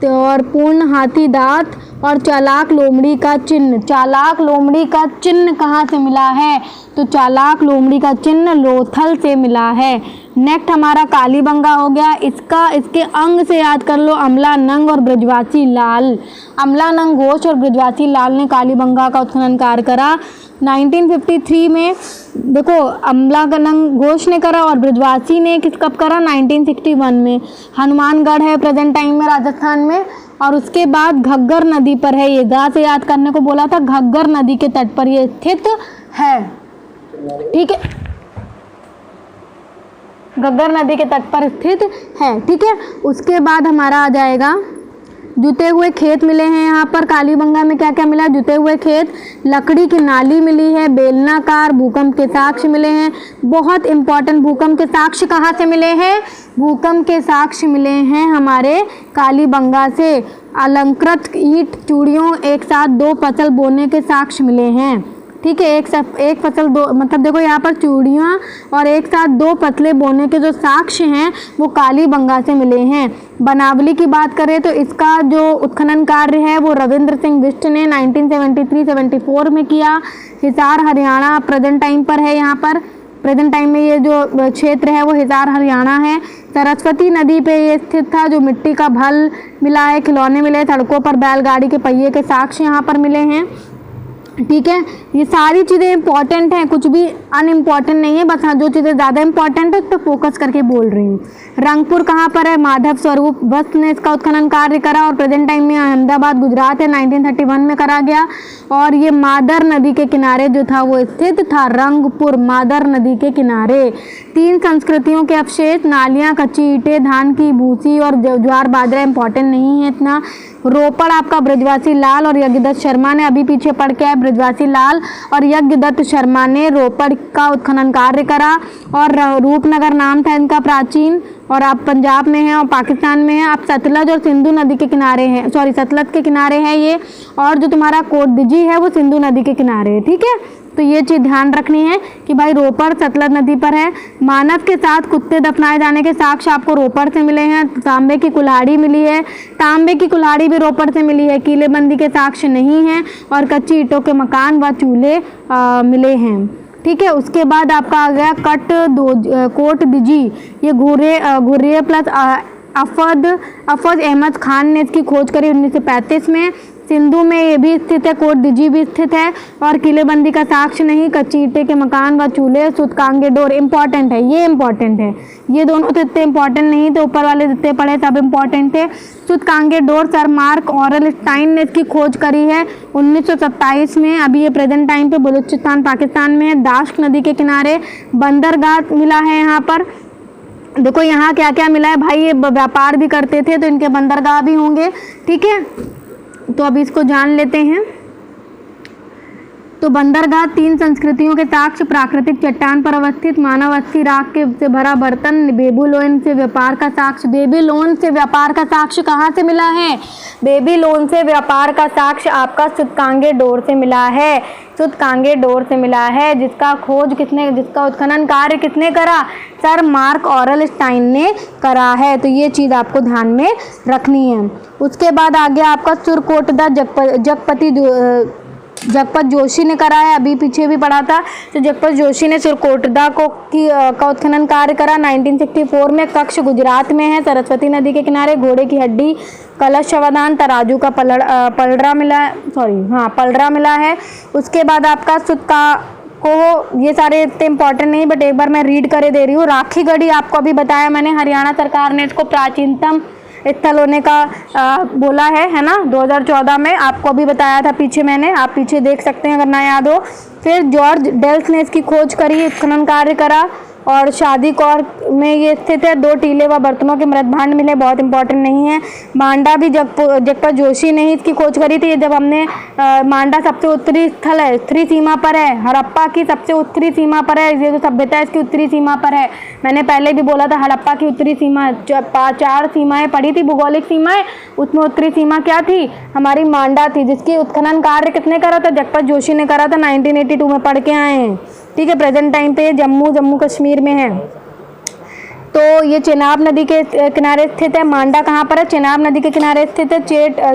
और पूर्ण हाथी दांत, और चालाक लोमड़ी का चिन्ह। चालाक लोमड़ी का चिन्ह कहाँ से मिला है, तो चालाक लोमड़ी का चिन्ह लोथल से मिला है। नेक्स्ट हमारा कालीबंगा हो गया। इसके अंग से याद कर लो, अमलानंग और ब्रजवासी लाल। अमलानंग घोष और ब्रजवासी लाल ने कालीबंगा का उत्खनन कार्य करा 1953 में। देखो, अमलानंग घोष ने करा और ब्रजवासी ने कब करा, 1961 में। हनुमानगढ़ है प्रेजेंट टाइम में राजस्थान में। और उसके बाद घग्गर नदी पर है, ये गा से याद करने को बोला था, घग्गर नदी के तट पर ये स्थित है, ठीक है, घग्गर नदी के तट पर स्थित है, ठीक है। उसके बाद हमारा आ जाएगा जुते हुए खेत मिले हैं यहाँ पर। कालीबंगा में क्या क्या मिला, जुते हुए खेत, लकड़ी की नाली मिली है, बेलनाकार, भूकंप के साक्ष्य मिले हैं। बहुत इंपॉर्टेंट, भूकंप के साक्ष्य कहाँ से मिले हैं, भूकंप के साक्ष्य मिले हैं हमारे कालीबंगा से। अलंकृत ईंट चूड़ियों एक साथ 2 फसल बोने के साक्ष्य मिले हैं, ठीक है, एक फसल 2, मतलब देखो यहाँ पर चूड़ियाँ और एक साथ 2 फसलें बोने के जो साक्ष्य हैं वो कालीबंगा से मिले हैं। बनावली की बात करें तो इसका जो उत्खनन कार्य है वो रविंद्र सिंह बिष्ट ने 1973-74 में किया। हिसार हरियाणा प्रेजेंट टाइम पर है, यहाँ पर प्रेजेंट टाइम में ये जो क्षेत्र है वो हिसार हरियाणा है। सरस्वती नदी पे ये स्थित था। जो मिट्टी का भल मिला है, खिलौने मिले, सड़कों पर बैलगाड़ी के पहिए के साक्ष्य यहाँ पर मिले हैं, ठीक है। ये सारी चीज़ें इंपॉर्टेंट हैं, कुछ भी अनइम्पॉर्टेंट नहीं है, बस हाँ जो चीज़ें ज़्यादा इंपॉर्टेंट है उस पर फोकस करके बोल रही हूँ। रंगपुर कहाँ पर है, माधव स्वरूप वस्त ने इसका उत्खनन कार्य करा और प्रेजेंट टाइम में अहमदाबाद गुजरात है, 1931 में करा गया। और ये मादर नदी के किनारे जो था वो स्थित था, रंगपुर मादर नदी के किनारे। 3 संस्कृतियों के अवशेष, नालियाँ, कच्ची ईंटें, धान की भूसी और ज्वार बाजरा इंपॉर्टेंट नहीं है इतना। रोपड़ आपका ब्रजवासी लाल और यज्ञदत्त शर्मा ने अभी पीछे पड़ के है, ब्रजवासी लाल और यज्ञदत्त शर्मा ने रोपड़ का उत्खनन कार्य करा। और रूपनगर नाम था इनका प्राचीन, और आप पंजाब में हैं और पाकिस्तान में हैं। आप सतलज और सिंधु नदी के किनारे हैं, सॉरी सतलज के किनारे है ये। और जो तुम्हारा कोट दिजी है वो सिंधु नदी के किनारे है, ठीक है। तो ये चीज़ ध्यान रखनी है कि भाई रोपड़ सतलज नदी पर है। मानव के साथ कुत्ते दफनाए जाने के साक्ष्य आपको रोपड़ से मिले हैं। तांबे की कुल्हाड़ी मिली है, तांबे की कुल्हाड़ी भी रोपड़ से मिली है। किलेबंदी के साक्ष्य नहीं हैं और कच्ची ईंटों के मकान व चूल्हे मिले हैं, ठीक है। उसके बाद आपका आ गया कोट दिजी। ये घुर्रे प्लस अफज अहमद खान ने इसकी खोज करी 1935 में। सिंधु में ये भी स्थित है, कोट दिजी भी स्थित है। और किलेबंदी का साक्ष्य नहीं, कच्ची ईंटे के मकान व चूल्हे, सुतकांगे डोर इंपॉर्टेंट है, ये इंपॉर्टेंट है। ये दोनों तो इतने इंपॉर्टेंट नहीं थे, ऊपर वाले जितने पढ़े सब इंपॉर्टेंट थे। सुतकांगे डोर सर मार्क ऑरलस्टाइन ने इसकी खोज करी है 1927 में। अभी ये प्रेजेंट टाइम पे बलूचिस्तान पाकिस्तान में है। दाश्क नदी के किनारे बंदरगाह मिला है यहाँ पर। देखो यहाँ क्या क्या मिला है भाई, ये व्यापार भी करते थे तो इनके बंदरगाह भी होंगे, ठीक है। तो अभी इसको जान लेते हैं। तो बंदरगाह 3 संस्कृतियों के साक्ष्य, प्राकृतिक चट्टान पर अवस्थित, मानव अस्थि राख के से भरा बर्तन, बेबीलोन से व्यापार का साक्ष्य। बेबीलोन से व्यापार का साक्ष्य कहाँ से मिला है, बेबीलोन से व्यापार का साक्ष्य आपका सुतकांगे डोर से मिला है, सुतकांगे डोर से मिला है, जिसका उत्खनन कार्य किसने करा, सर मार्क ऑरलस्टाइन ने करा है। तो ये चीज़ आपको ध्यान में रखनी है। उसके बाद आ गया आपका सुरकोटदा जगपत जोशी ने करा है, अभी पीछे भी पढ़ा था। तो जगपत जोशी ने सुरकोटदा का उत्खनन कार्य करा 1964 में। कक्ष गुजरात में है, सरस्वती नदी के किनारे। घोड़े की हड्डी, कलश शवदान, तराजू का पलड़ा मिला है। उसके बाद आपका ये सारे इतने इंपॉर्टेंट नहीं, बट एक बार मैं रीड करे दे रही हूँ। राखी गढ़ी आपको अभी बताया मैंने, हरियाणा सरकार ने इसको प्राचीनतम स्थल होने का बोला है ना, 2014 में आपको भी बताया था पीछे मैंने, आप पीछे देख सकते हैं अगर ना याद हो। फिर जॉर्ज डेल्स ने इसकी खोज करी, उत्खनन कार्य करा और शादी कौर में ये स्थित है। 2 टीले व बर्तनों के मृत भांड मिले, बहुत इंपॉर्टेंट नहीं है। मांडा भी जगपत जोशी ने ही इसकी खोज करी थी। जब हमने मांडा सबसे उत्तरी स्थल है, उत्तरी सीमा पर है, हड़प्पा की सबसे उत्तरी सीमा पर है, ये जो सभ्यता है इसकी उत्तरी सीमा पर है। मैंने पहले भी बोला था हड़प्पा की उत्तरी सीमा 4 सीमाएं पड़ी थी, भौगोलिक सीमाएं, उसमें उत्तरी सीमा क्या थी, हमारी मांडा थी, जिसकी उत्खनन कार्य किसने करा था, जगपत जोशी ने करा था, 1982 में पढ़ के आए हैं। ठीक है, प्रेजेंट टाइम पे जम्मू कश्मीर में है। तो ये चेनाब नदी के किनारे स्थित है। मांडा कहाँ पर है, चेनाब नदी के किनारे स्थित है।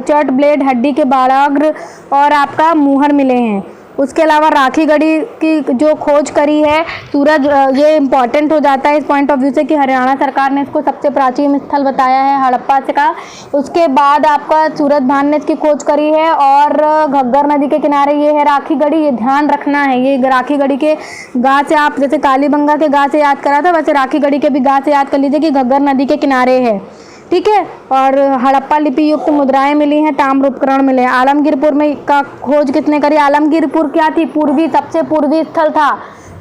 चट ब्लेड हड्डी के बाड़ाग्र और आपका मुहर मिले हैं। उसके अलावा राखी गढ़ी की जो खोज करी है सूरज, ये इम्पॉर्टेंट हो जाता है इस पॉइंट ऑफ व्यू से कि हरियाणा सरकार ने इसको सबसे प्राचीन स्थल बताया है हड़प्पा से का। उसके बाद आपका सूरज भान ने इसकी खोज करी है और घग्गर नदी के किनारे ये है राखी गढ़ी, ये ध्यान रखना है। ये राखी गढ़ी के गा से आप जैसे कालीबंगा के गा से याद करा था, वैसे राखी गढ़ी के भी गा से याद कर लीजिए कि घग्गर नदी के किनारे है। ठीक है, और हड़प्पा लिपि युक्त मुद्राएं मिली हैं, ताम्र उपकरण मिले हैं। आलमगीरपुर में का खोज किसने करी, आलमगीरपुर क्या थी, पूर्वी, सबसे पूर्वी स्थल था,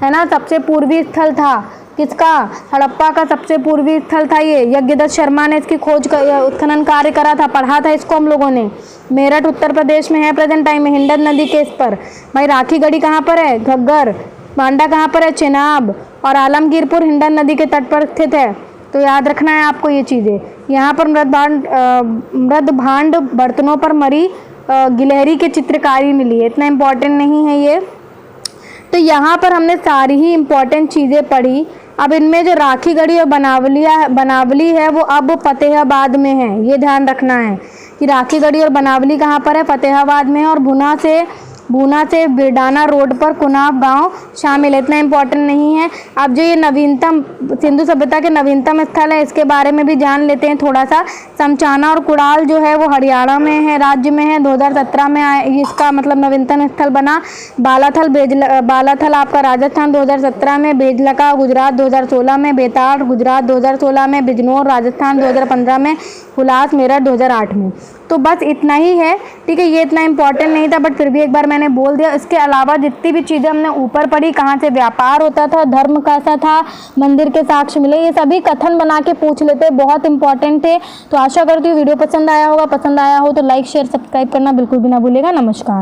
है ना, सबसे पूर्वी स्थल था किसका, हड़प्पा का सबसे पूर्वी स्थल था ये। यज्ञदत्त शर्मा ने इसकी खोज उत्खनन कार्य करा था, पढ़ा था इसको हम लोगों ने। मेरठ उत्तर प्रदेश में है प्रेजेंट टाइम में, हिंडन नदी के इस पर। भाई राखी गढ़ी कहाँ पर है, घग्गर। मांडा कहाँ पर है, चेनाब। और आलमगीरपुर हिंडन नदी के तट पर स्थित है। तो याद रखना है आपको ये चीज़ें। यहाँ पर मृद भांड बर्तनों पर मरी गिलहरी की चित्रकारी मिली है, इतना इम्पोर्टेंट नहीं है ये। तो यहाँ पर हमने सारी ही इम्पोर्टेंट चीज़ें पढ़ी। अब इनमें जो राखी गढ़ी और बनावली है वो अब फतेहाबाद में है, ये ध्यान रखना है कि राखी गढ़ी और बनावली कहाँ पर है, फतेहाबाद में है। और भूना से बिरडाना रोड पर कुनाब गांव शामिल है, इतना इम्पोर्टेंट नहीं है। अब जो ये नवीनतम सिंधु सभ्यता के नवीनतम स्थल है, इसके बारे में भी जान लेते हैं थोड़ा सा। समचाना और कुड़ाल जो है वो हरियाणा में है, राज्य में है, 2017 में इसका मतलब नवीनतम स्थल बना। बालाथल आपका राजस्थान 2017 में, बेजलका गुजरात 2016 में, बेताड़ गुजरात 2016 में, बिजनौर राजस्थान 2015 में, हुलास मेरठ 2008 में। तो बस इतना ही है। ठीक है, ये इतना इम्पोर्टेंट नहीं था बट फिर भी एक बार मैंने बोल दिया। इसके अलावा जितनी भी चीज़ें हमने ऊपर पढ़ी, कहाँ से व्यापार होता था, धर्म कैसा था, मंदिर के साक्ष्य मिले, ये सभी कथन बना के पूछ लेते, बहुत इंपॉर्टेंट थे। तो आशा करती हूँ वीडियो पसंद आया होगा। पसंद आया हो तो लाइक शेयर सब्सक्राइब करना बिल्कुल भी ना भूलिएगा। नमस्कार।